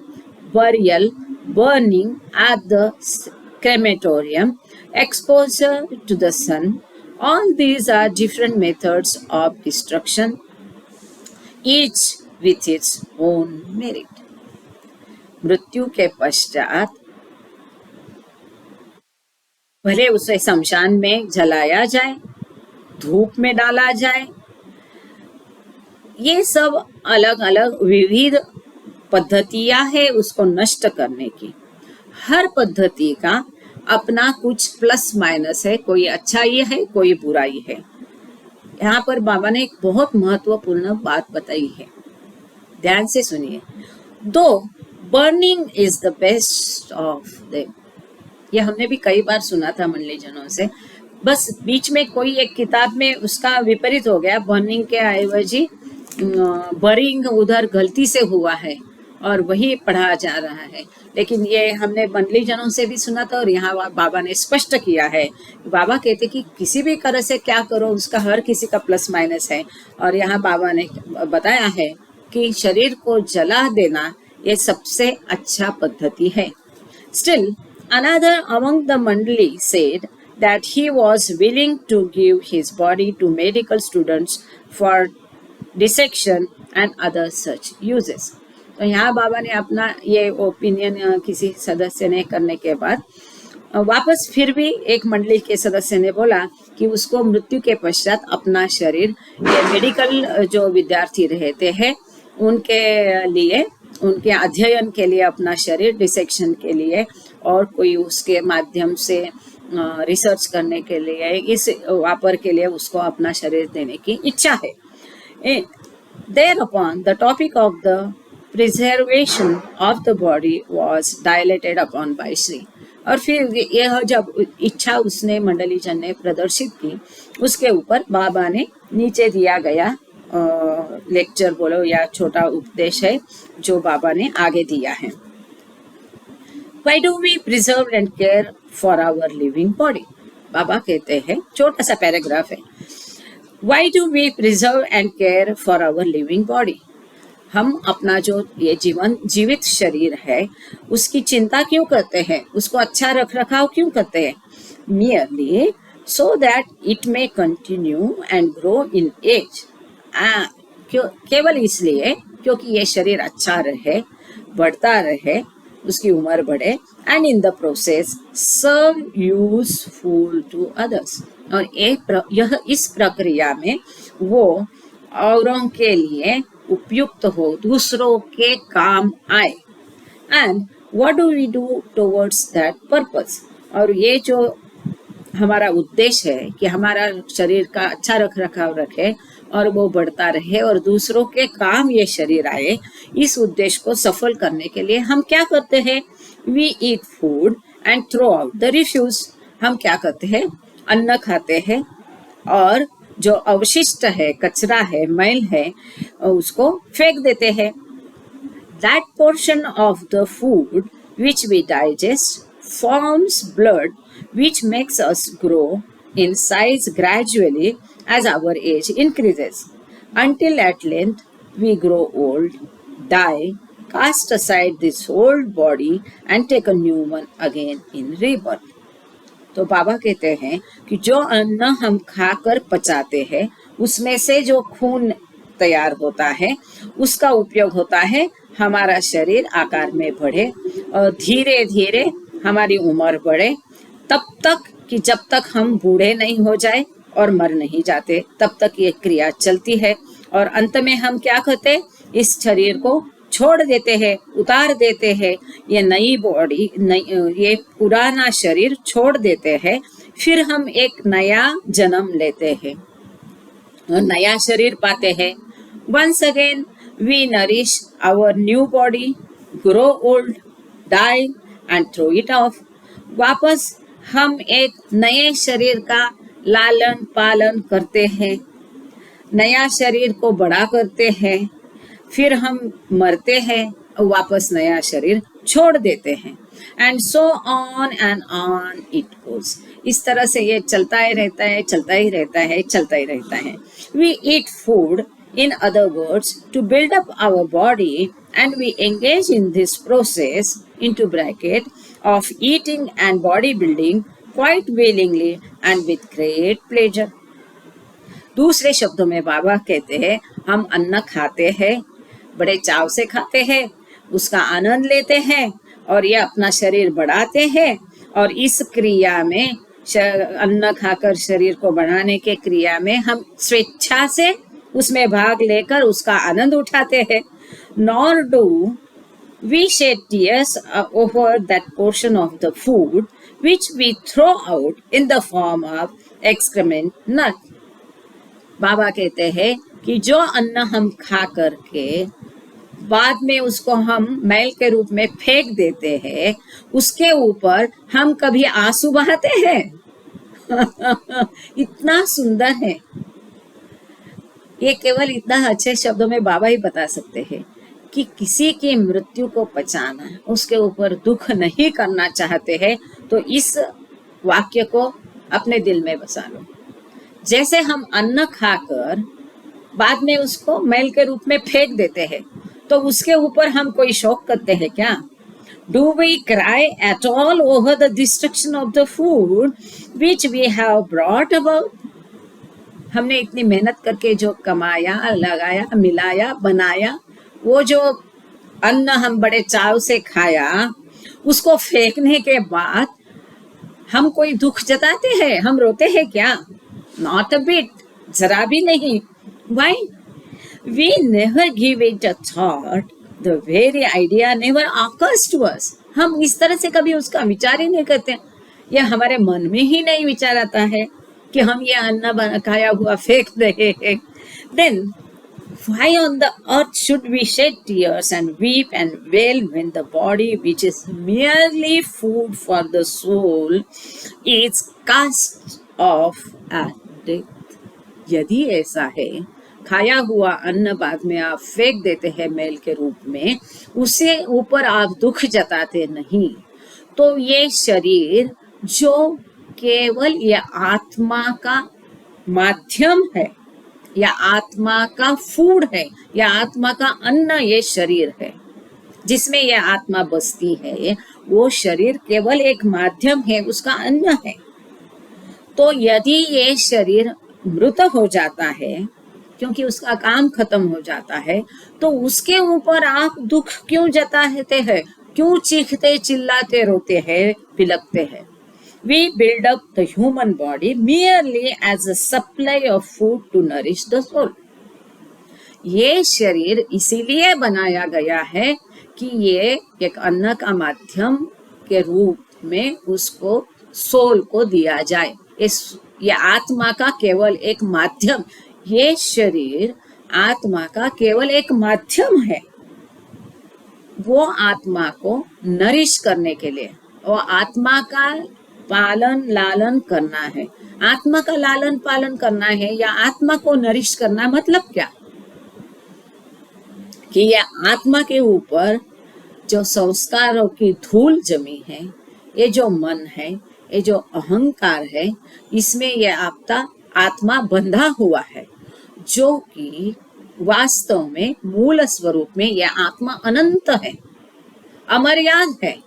Burial, burning at the crematorium, exposure to the sun, all these are different methods of destruction, each with its own merit. मृत्यु के पश्चात भले उसे शमशान में जलाया जाए, धूप में डाला जाए, ये सब अलग अलग विविध पद्धतियां हैं उसको नष्ट करने की। हर पद्धति का अपना कुछ प्लस माइनस है, कोई अच्छाई है कोई बुराई है। यहाँ पर बाबा ने एक बहुत महत्वपूर्ण बात बताई है, ध्यान से सुनिए। दो burning is the best of them, ये हमने भी कई बार सुना था मंडली जनों से, बस बीच में कोई एक किताब में उसका विपरीत हो गया, बर्निंग के एवजी बरिंग उधर गलती से हुआ है और वही पढ़ा जा रहा है। लेकिन ये हमने मंडली जनों से भी सुना था और यहाँ बाबा ने स्पष्ट किया है। बाबा कहते कि किसी भी तरह से क्या करो उसका हर किसी का प्लस माइनस है, और यहाँ बाबा ने बताया है कि शरीर को जला देना ये सबसे अच्छा पद्धति है। Still, another among the mandali said that he was willing to give his body to medical students for dissection and other such uses. तो यहाँ बाबा ने अपना ये ओपिनियन किसी सदस्य ने करने के बाद वापस फिर भी एक मंडली के सदस्य ने बोला कि उसको मृत्यु के पश्चात अपना शरीर ये मेडिकल जो विद्यार्थी रहते हैं उनके लिए, उनके अध्ययन के लिए अपना शरीर डिसेक्शन के लिए और कोई उसके माध्यम से रिसर्च करने के लिए, इस वापर के लिए उसको अपना शरीर देने की इच्छा है। Thereupon the topic of the preservation of the body was dilated upon by Sri. और फिर यह जब इच्छा उसने मंडली जन ने प्रदर्शित की, उसके ऊपर बाबा ने नीचे दिया गया लेक्चर बोलो या छोटा उपदेश है जो बाबा ने आगे दिया है। Why do we preserve and care for our living body? बाबा कहते हैं, छोटा सा पैराग्राफ है, Why do we preserve and care for our living body? हम अपना जो ये जीवित शरीर है उसकी चिंता क्यों करते हैं, उसको अच्छा रख रखाव क्यों करते हैं? Merely so that it may continue and grow in age. केवल इसलिए क्योंकि ये शरीर अच्छा रहे, बढ़ता रहे, उसकी उम्र बढ़े, and in the process serve useful to others, और यह इस प्रक्रिया में वो औरों के लिए उपयुक्त हो, दूसरों के काम आए। And what do we do towards that purpose, और ये जो हमारा उद्देश्य है कि हमारा शरीर का अच्छा रख रखाव रखे और वो बढ़ता रहे और दूसरों के काम ये शरीर आए, इस उद्देश्य को सफल करने के लिए हम क्या करते हैं? We eat food and throw out the refuse, हम क्या करते हैं? अन्न खाते हैं और जो अवशिष्ट है, कचरा है, मैल है, उसको फेंक देते हैं। That portion of the food which we digest forms blood which makes us grow in size gradually as our age increases, until at length we grow old, die, cast aside this old body and take a new one again in rebirth. तो बाबा कहते हैं कि जो अन्न हम खाकर पचाते हैं उसमें से जो खून तैयार होता है उसका उपयोग होता है हमारा शरीर आकार में बढ़े और धीरे धीरे हमारी उम्र बढ़े, तब तक कि जब तक हम बूढ़े नहीं हो जाए और मर नहीं जाते, तब तक ये क्रिया चलती है। और अंत में हम क्या करते? इस शरीर को छोड़ देते हैं, उतार देते हैं, ये नई बॉडी, ये पुराना शरीर छोड़ देते हैं, फिर हम एक नया जन्म लेते हैं और नया शरीर पाते हैं। Once again we nourish our new body, grow old, die and throw it off. वापस हम एक नए शरीर का लालन पालन करते हैं, नया शरीर को बड़ा करते हैं, फिर हम मरते हैं और वापस नया शरीर छोड़ देते हैं। And so on and on it goes. इस तरह से ये चलता ही रहता है, चलता ही रहता है, चलता ही रहता है। We eat food, in other words, to build up our body, and we engage in this process into bracket of eating and body building quite willingly and with great pleasure. दूसरे शब्दों में बाबा कहते हैं हम अन्न खाते हैं, बड़े चाव से खाते हैं, उसका आनंद लेते हैं और ये अपना शरीर बढ़ाते हैं, और इस क्रिया में अन्न खाकर शरीर को बढ़ाने के क्रिया में हम स्वेच्छा से उसमें भाग लेकर उसका आनंद उठाते हैं। Nor do we shed tears over that portion of the food which we throw out in the form of excrement not. बाबा कहते हैं कि जो अन्न हम खा करके बाद में उसको हम मैल के रूप में फेंक देते हैं, उसके ऊपर हम कभी आंसू बहाते हैं? इतना सुंदर है ये, केवल इतना अच्छे शब्दों में बाबा ही बता सकते हैं कि किसी की मृत्यु को पचाना, उसके ऊपर दुख नहीं करना चाहते हैं तो इस वाक्य को अपने दिल में बसा लो। जैसे हम अन्न खाकर बाद में उसको मैल के रूप में फेंक देते हैं, तो उसके ऊपर हम कोई शोक करते हैं क्या? Do we cry at all over the destruction of the food which we have brought about? हमने इतनी मेहनत करके जो कमाया, लगाया, मिलाया, बनाया, वो जो अन्न हम बड़े चाव से खाया, उसको फेंकने के बाद हम कोई दुख जताते हैं, हम रोते हैं क्या? Not a bit, जरा भी नहीं। Why? We never give it a thought. The very idea never occurs to us. हम इस तरह से कभी उसका विचार ही नहीं करते, या हमारे मन में ही नहीं विचार आता है कि हम ये अन्न खाया हुआ फेंक रहे हैं। Then why on the earth should we shed tears and weep and wail when the body, which is merely food for the soul, is cast off at death? यदि ऐसा है, खाया हुआ अन्न बाद में आप फेंक देते हैं मैल के रूप में, उसे ऊपर आप दुख जताते नहीं, तो ये शरीर जो केवल ये आत्मा का माध्यम है, या आत्मा का फूड है, या आत्मा का अन्न ये शरीर है जिसमें ये आत्मा बसती है, वो शरीर केवल एक माध्यम है, उसका अन्न है। तो यदि ये शरीर मृत हो जाता है, क्योंकि उसका काम खत्म हो जाता है, तो उसके ऊपर आप दुख क्यों जताते हैं? क्यों चीखते, चिल्लाते, रोते हैं, बिलखते हैं? We build up the human body merely as a supply of food to nourish the soul. ये शरीर इसीलिए बनाया गया है कि ये एक अन्न का माध्यम के रूप में उसको सोल को दिया जाए। ये आत्मा का केवल एक माध्यम, ये शरीर आत्मा का केवल एक माध्यम है, वो आत्मा को नरिश करने के लिए, वो आत्मा का पालन लालन करना है। आत्मा का लालन पालन करना है या आत्मा को नरिश करना, मतलब क्या? कि ये आत्मा के ऊपर जो संस्कारों की धूल जमी है, ये जो मन है, ये जो अहंकार है, इसमें ये आपका आत्मा बंधा हुआ है, जो कि वास्तव में मूल स्वरूप में यह आत्मा अनंत है, अमर्याद है।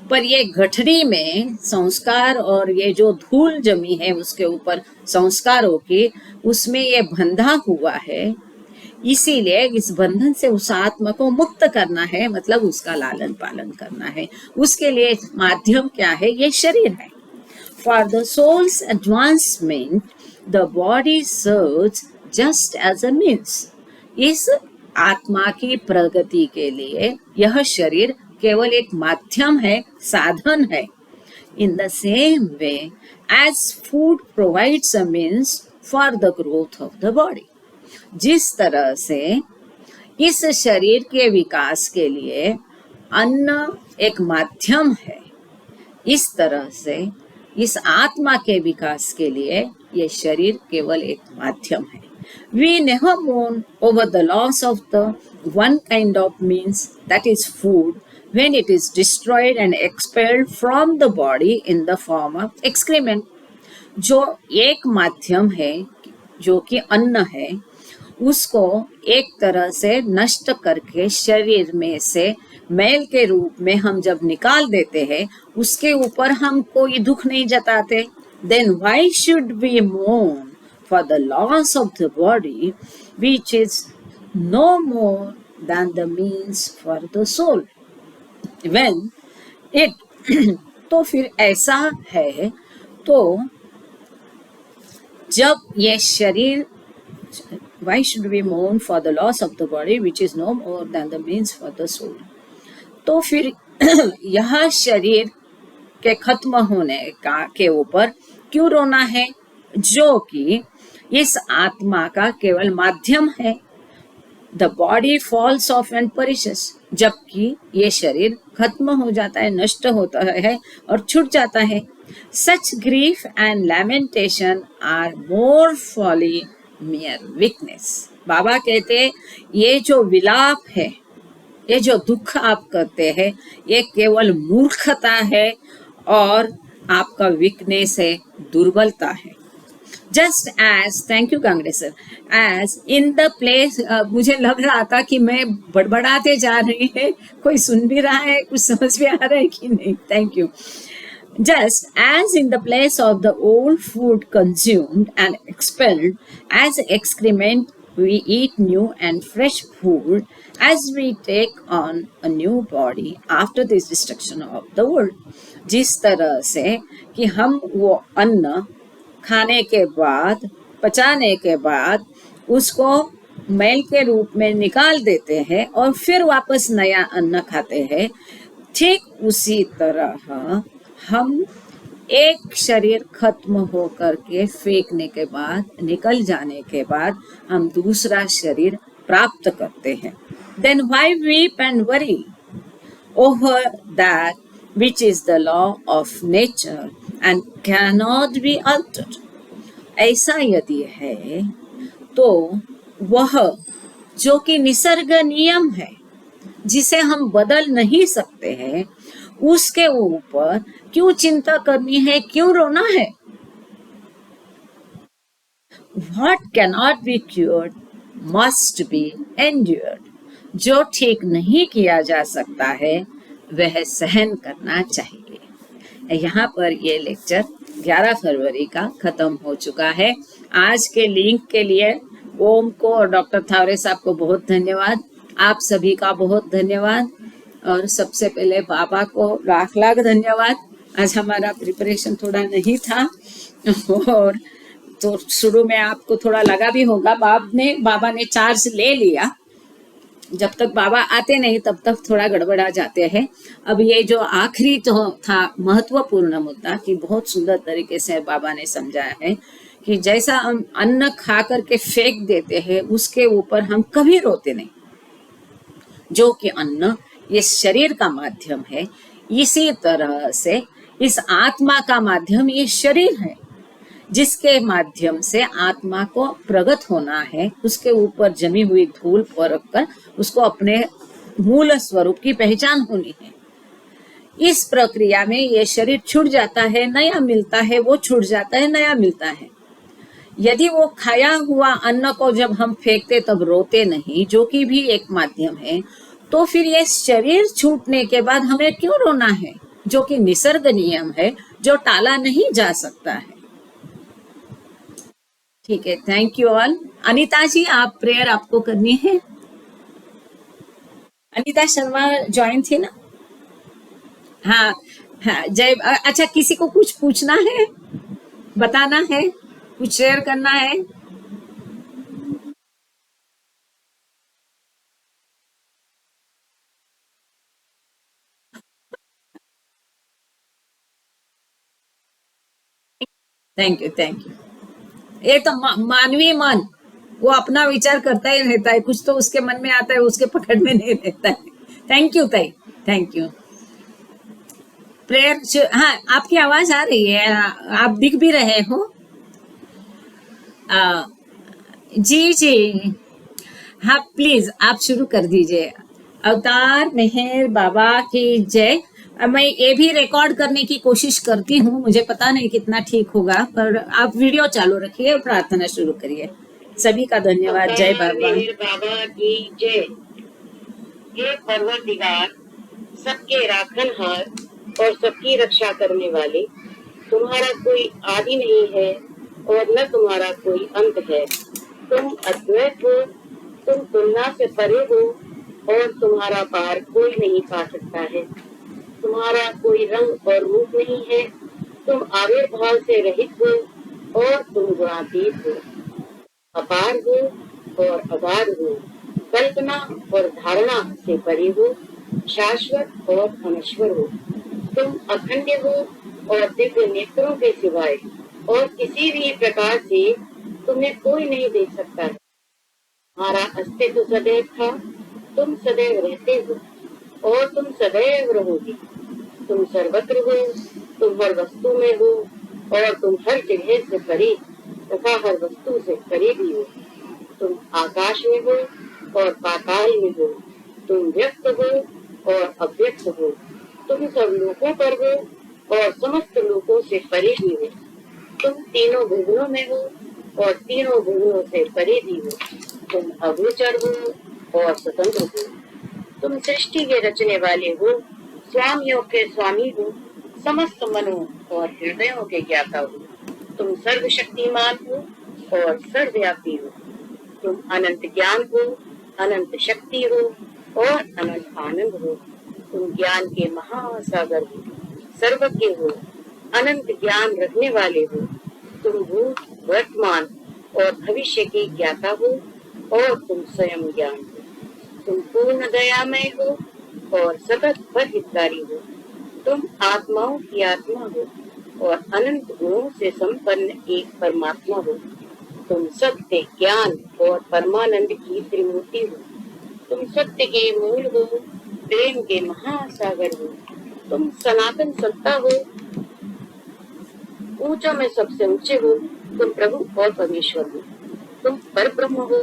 पर ये गठरी में संस्कार और ये जो धूल जमी है उसके ऊपर संस्कारों की, उसमें ये बंधा हुआ है। इसीलिए इस बंधन से उस आत्मा को मुक्त करना है, मतलब उसका लालन पालन करना है। उसके लिए माध्यम क्या है? ये शरीर है। For the soul's advancement, the body serves just as a means. इस आत्मा की प्रगति के लिए यह शरीर केवल एक माध्यम है, साधन है। In the same way as food provides a means for the growth of the body. जिस तरह से इस शरीर के विकास के लिए अन्न एक माध्यम है, इस तरह से इस आत्मा के विकास के लिए ये शरीर केवल एक माध्यम है। We never mourn over the loss of the one kind of means, that is food, when it is destroyed and expelled from the body in the form of excrement. जो एक माध्यम है, जो कि अन्न है, उसको एक तरह से नष्ट करके शरीर में से मैल के रूप में हम जब निकाल देते हैं, उसके ऊपर हम कोई दुख नहीं जताते। Then why should we mourn for the loss of the body, which is no more than the means for the soul? When it तो फिर ऐसा है, तो जब ये शरीर, why should we mourn for the loss of the body which is no more than the means for the soul? तो फिर यह शरीर के खत्म होने का के ऊपर क्यों रोना है, जो कि इस आत्मा का केवल माध्यम है। The body false of and perishes, जबकि ये शरीर खत्म हो जाता है, नष्ट होता है और छूट जाता है। Such grief and lamentation are more folly mere weakness। Baba कहते हैं ये जो विलाप है, ये जो दुख आप करते हैं, ये केवल मूर्खता है और आपका वीकनेस है, दुर्बलता है। Just as, thank you Congress sir, as in the place, मुझे लग रहा था कि मैं बड़बड़ाते जा रही है, कोई सुन भी रहा है, कुछ समझ में आ रहा है कि नहीं। Thank you. Just as in the place of the old food consumed and expelled as excrement, we eat new and fresh food as we take on a new body after the destruction of the world। जिस तरह से कि हम वो अन्न खाने के बाद, पचाने के बाद उसको मैल के रूप में निकाल देते हैं और फिर वापस नया अन्न खाते हैं, ठीक उसी तरह हम एक शरीर खत्म होकर के फेंकने के बाद, निकल जाने के बाद हम दूसरा शरीर प्राप्त करते हैं। Then why weep and worry over that which is the law of nature and cannot be altered। ऐसा यदि है तो वह जो कि निसर्ग नियम है, जिसे हम बदल नहीं सकते हैं, उसके ऊपर क्यों चिंता करनी है, क्यों रोना है। What cannot be cured must be endured। जो ठीक नहीं किया जा सकता है वह सहन करना चाहिए। यहाँ पर ये लेक्चर 11 फरवरी का खत्म हो चुका है। आज के लिंक के लिए ओम को और डॉक्टर थावरे साहब को बहुत धन्यवाद, आप सभी का बहुत धन्यवाद, और सबसे पहले बाबा को लाख लाख धन्यवाद। आज हमारा प्रिपरेशन थोड़ा नहीं था और तो शुरू में आपको थोड़ा लगा भी होगा, बाबा ने चार्ज ले लिया, जब तक बाबा आते नहीं तब तक थोड़ा गड़बड़ा जाते हैं। अब ये जो आखिरी तो था महत्वपूर्ण मुद्दा कि बहुत सुंदर तरीके से बाबा ने समझाया है कि जैसा हम अन्न खा करके फेंक देते हैं उसके ऊपर हम कभी रोते नहीं, जो कि अन्न ये शरीर का माध्यम है, इसी तरह से इस आत्मा का माध्यम ये शरीर है, जिसके माध्यम से आत्मा को प्रगट होना है, उसके ऊपर जमी हुई धूल परख कर उसको अपने मूल स्वरूप की पहचान होनी है। इस प्रक्रिया में ये शरीर छूट जाता है, नया मिलता है, वो छूट जाता है, नया मिलता है। यदि वो खाया हुआ अन्न को जब हम फेंकते तब रोते नहीं, जो कि भी एक माध्यम है, तो फिर ये शरीर छूटने के बाद हमें क्यों रोना है, जो कि निसर्ग नियम है, जो टाला नहीं जा सकता है। ठीक है, थैंक यू ऑल। अनीता जी, आप प्रेयर आपको करनी है। अनीता शर्मा ज्वाइन थी ना? हाँ हाँ, जय। अच्छा, किसी को कुछ पूछना है, बताना है, कुछ शेयर करना है? Thank you, thank you. ये तो मानवीय मन, वो अपना विचार करता ही रहता है, कुछ तो उसके मन में आता है, उसके पकड़ में नहीं रहता है। थैंक यू ताई, थैंक यू। प्रेयर, हाँ आपकी आवाज आ रही है, आप दिख भी रहे हो। जी जी, हाँ प्लीज आप शुरू कर दीजिए। अवतार मेहर बाबा की जय। मैं ये भी रिकॉर्ड करने की कोशिश करती हूँ, मुझे पता नहीं कितना ठीक होगा, पर आप वीडियो चालू रखिए और प्रार्थना शुरू करिए। सभी का धन्यवाद। जय बाबा। बाबा की जय। हे परवरदिगार, सबके राखनहार और सबकी रक्षा करने वाले, तुम्हारा कोई आदि नहीं है और न तुम्हारा कोई अंत है। तुम अद्वैत हो, तुम तुलना से परे हो और तुम्हारा पार कोई नहीं पा सकता है। तुम्हारा कोई रंग और रूप नहीं है, तुम आविर्भाव से रहित हो और तुम गुणातीत हो, अपार हो और अगाध हो, कल्पना और धारणा से परे हो, शाश्वत और अनश्वर हो। तुम अखंड हो और दिव्य नेत्रों के सिवाय और किसी भी प्रकार से तुम्हें कोई नहीं देख सकता है। तुम्हारा अस्तित्व सदैव था, तुम सदैव रहते हो और तुम सदैव रहोगे। तुम सर्वत्र हो, तुम हर वस्तु में हो और तुम हर जगह से परे तथा हर वस्तु से परे भी हो। तुम आकाश में हो और पाताल में हो, तुम व्यक्त हो और अव्यक्त हो, तुम सब लोगों पर हो और समस्त लोगों से परे भी हो। तुम तीनों भुवनों में हो और तीनों भुवनों से परे भी हो। तुम अगोचर हो और स्वतंत्र हो। तुम सृष्टि के रचने वाले हो, स्वामियों के स्वामी हो, समस्त मनों और हृदयों के ज्ञाता हो। तुम सर्वशक्तिमान हो और सर्वव्यापी हो। तुम अनंत ज्ञान हो, अनंत शक्ति हो और अनंत आनंद हो। तुम ज्ञान के महासागर हो, सर्वज्ञ हो, अनंत ज्ञान रखने वाले हो। तुम भूत, वर्तमान और भविष्य के ज्ञाता हो और तुम स्वयं ज्ञान हो। तुम पूर्ण दयामय हो और सतत परहितकारी हो। तुम आत्माओं की आत्मा हो और अनंत गुणों से संपन्न एक परमात्मा हो। तुम सत्य, ज्ञान और परमानंद की त्रिमूर्ति हो। तुम सत्य के मूल हो, प्रेम के महासागर हो। तुम सनातन सत्ता हो, ऊंचों में सबसे ऊंचे हो। तुम प्रभु और परमेश्वर हो। तुम पर ब्रह्म हो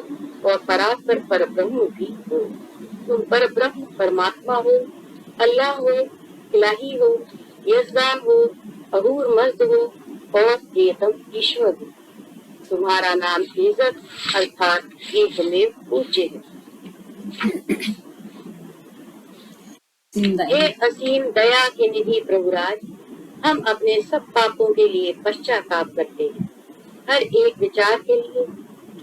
और परात्पर पर ब्रह्म भी हो। तुम पर ब्रह्म परमात्मा हो, अल्लाह हो, इलाही हो, यजदान हो, अहूर मर्द हो और प्रियतम ईश्वर हो। तुम्हारा नाम इज्जत अर्थात एकमेव पूज्य है। हे असीम दया के निधि प्रभुराज, हम अपने सब पापों के लिए पश्चाताप करते हैं। हर एक विचार के लिए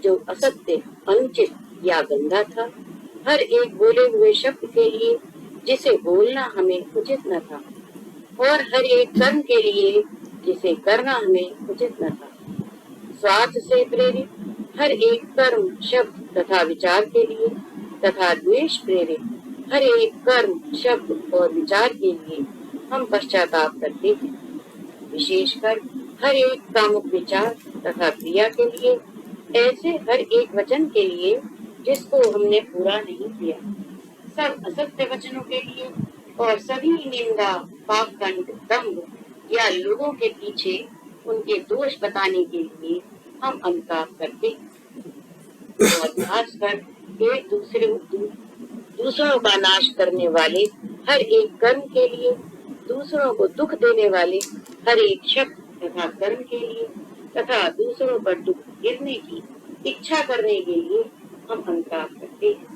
जो असत्य, अनुचित या गंदा था, हर एक बोले हुए शब्द के लिए जिसे बोलना हमें उचित न था, और हर एक कर्म के लिए जिसे करना हमें उचित न था। स्वार्थ से प्रेरित हर एक कर्म, शब्द तथा विचार के लिए तथा द्वेष प्रेरित हर एक कर्म, शब्द और विचार के लिए हम पश्चाताप करते हैं। विशेषकर हर एक कामुक विचार तथा क्रिया के लिए, ऐसे हर एक वचन के लिए जिसको हमने पूरा नहीं किया, सब असत्य वचनों के लिए और सभी निंदा, पाखंड, दंभ या लोगों के पीछे उनके दोष बताने के लिए हम अनुताप करते और खासकर एक दूसरों का नाश करने वाले हर एक कर्म के लिए, दूसरों को दुख देने वाले हर एक शब्द तथा कर्म के लिए तथा दूसरों पर दुख गिरने की इच्छा करने के लिए हम अनुताप करते हैं।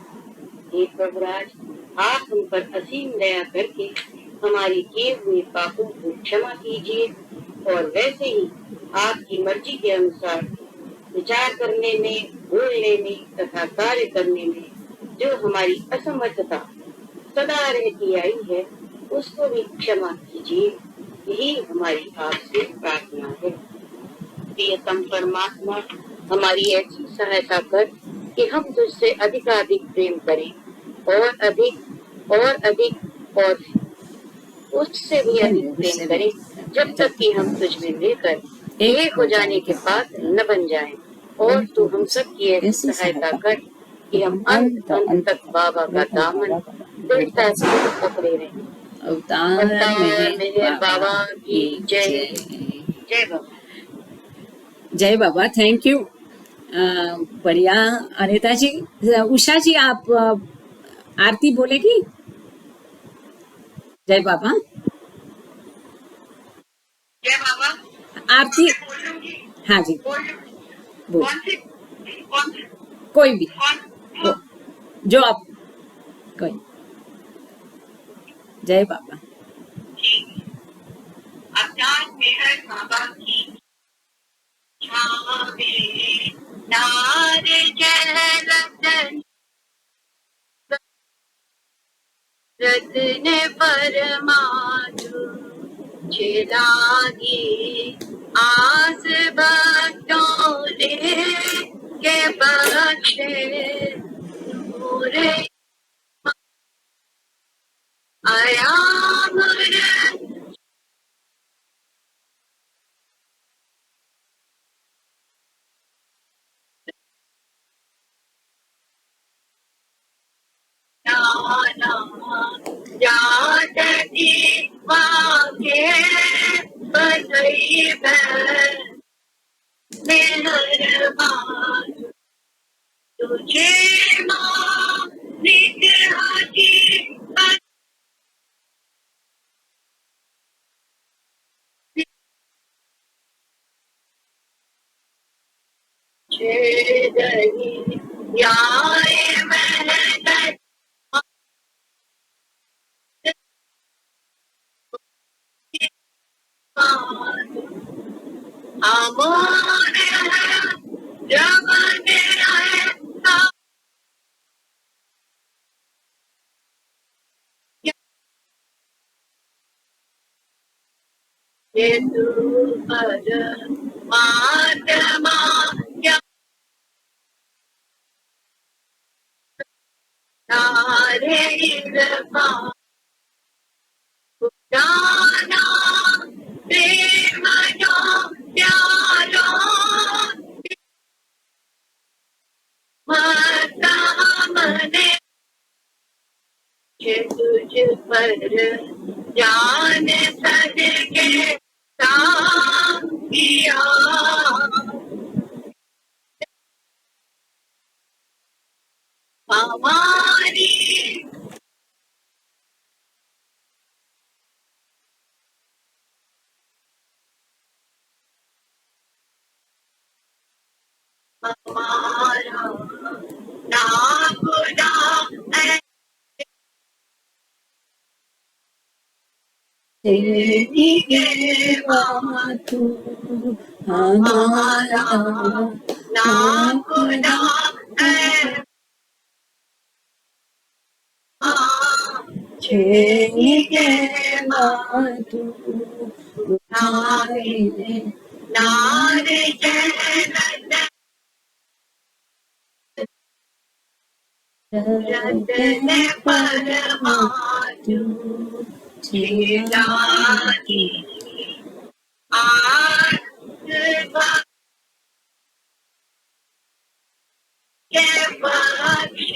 हे प्रभुराज, आप हम पर असीम दया करके हमारे किए हुए पापों को क्षमा कीजिए और वैसे ही आपकी मर्जी के अनुसार विचार करने में, बोलने में तथा कार्य करने में जो हमारी असमर्थता सदा रहती आई है, उसको भी क्षमा कीजिए। यही हमारी आपसे प्रार्थना है। प्रियतम परमात्मा, हमारी ऐसी सहायता कर कि हम तुझसे अधिकाधिक प्रेम करें और अधिक और अधिक और उससे भी अधिक प्रेम करें, जब तक कि हम तुझ में मिलकर एक हो जाने के पात्र न बन जाएं। और तू हम सब की ऐसी सहायता कर कि हम अंत अंत तक बाबा का दामन दृढ़ता से पकड़े रहें। अवतार मेहर बाबा की जय। जय बाबा। जय बाबा। Thank you. बढ़िया अनिता जी। उषा जी, आप आरती बोलेगी? जय बाबा। जय बाबा। आरती। हाँ जी, बोल। कोई भी जो आप कोई। जय बाबा। अवतार मेहर बाबा की नार जल रत्न परमाणु लागी आस भक्तों के बख्शे नूरे आया बधाई मेहरबान तुझे माँ निगरानी अच्छे रही याए मेहनत हमारे जमाने आए ये तू पर मातमा क्या तारे इरफान जाना प्रेम जो प्यारो मने तुझ पर जान सदके साकिया हमारी हमारा ना खुदा है तेरी बात हमारा ना खुदा है तेरी बात नारे नारे जन्नत रतन परमात्मा छिड़ाती आस के बख्श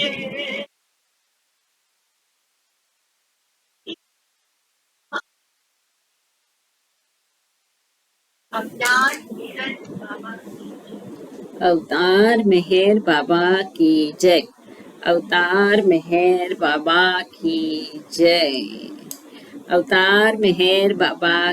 अवतार मेहर बाबा अवतार मेहर बाबा की जय। अवतार मेहर बाबा की जय। अवतार मेहर बाबा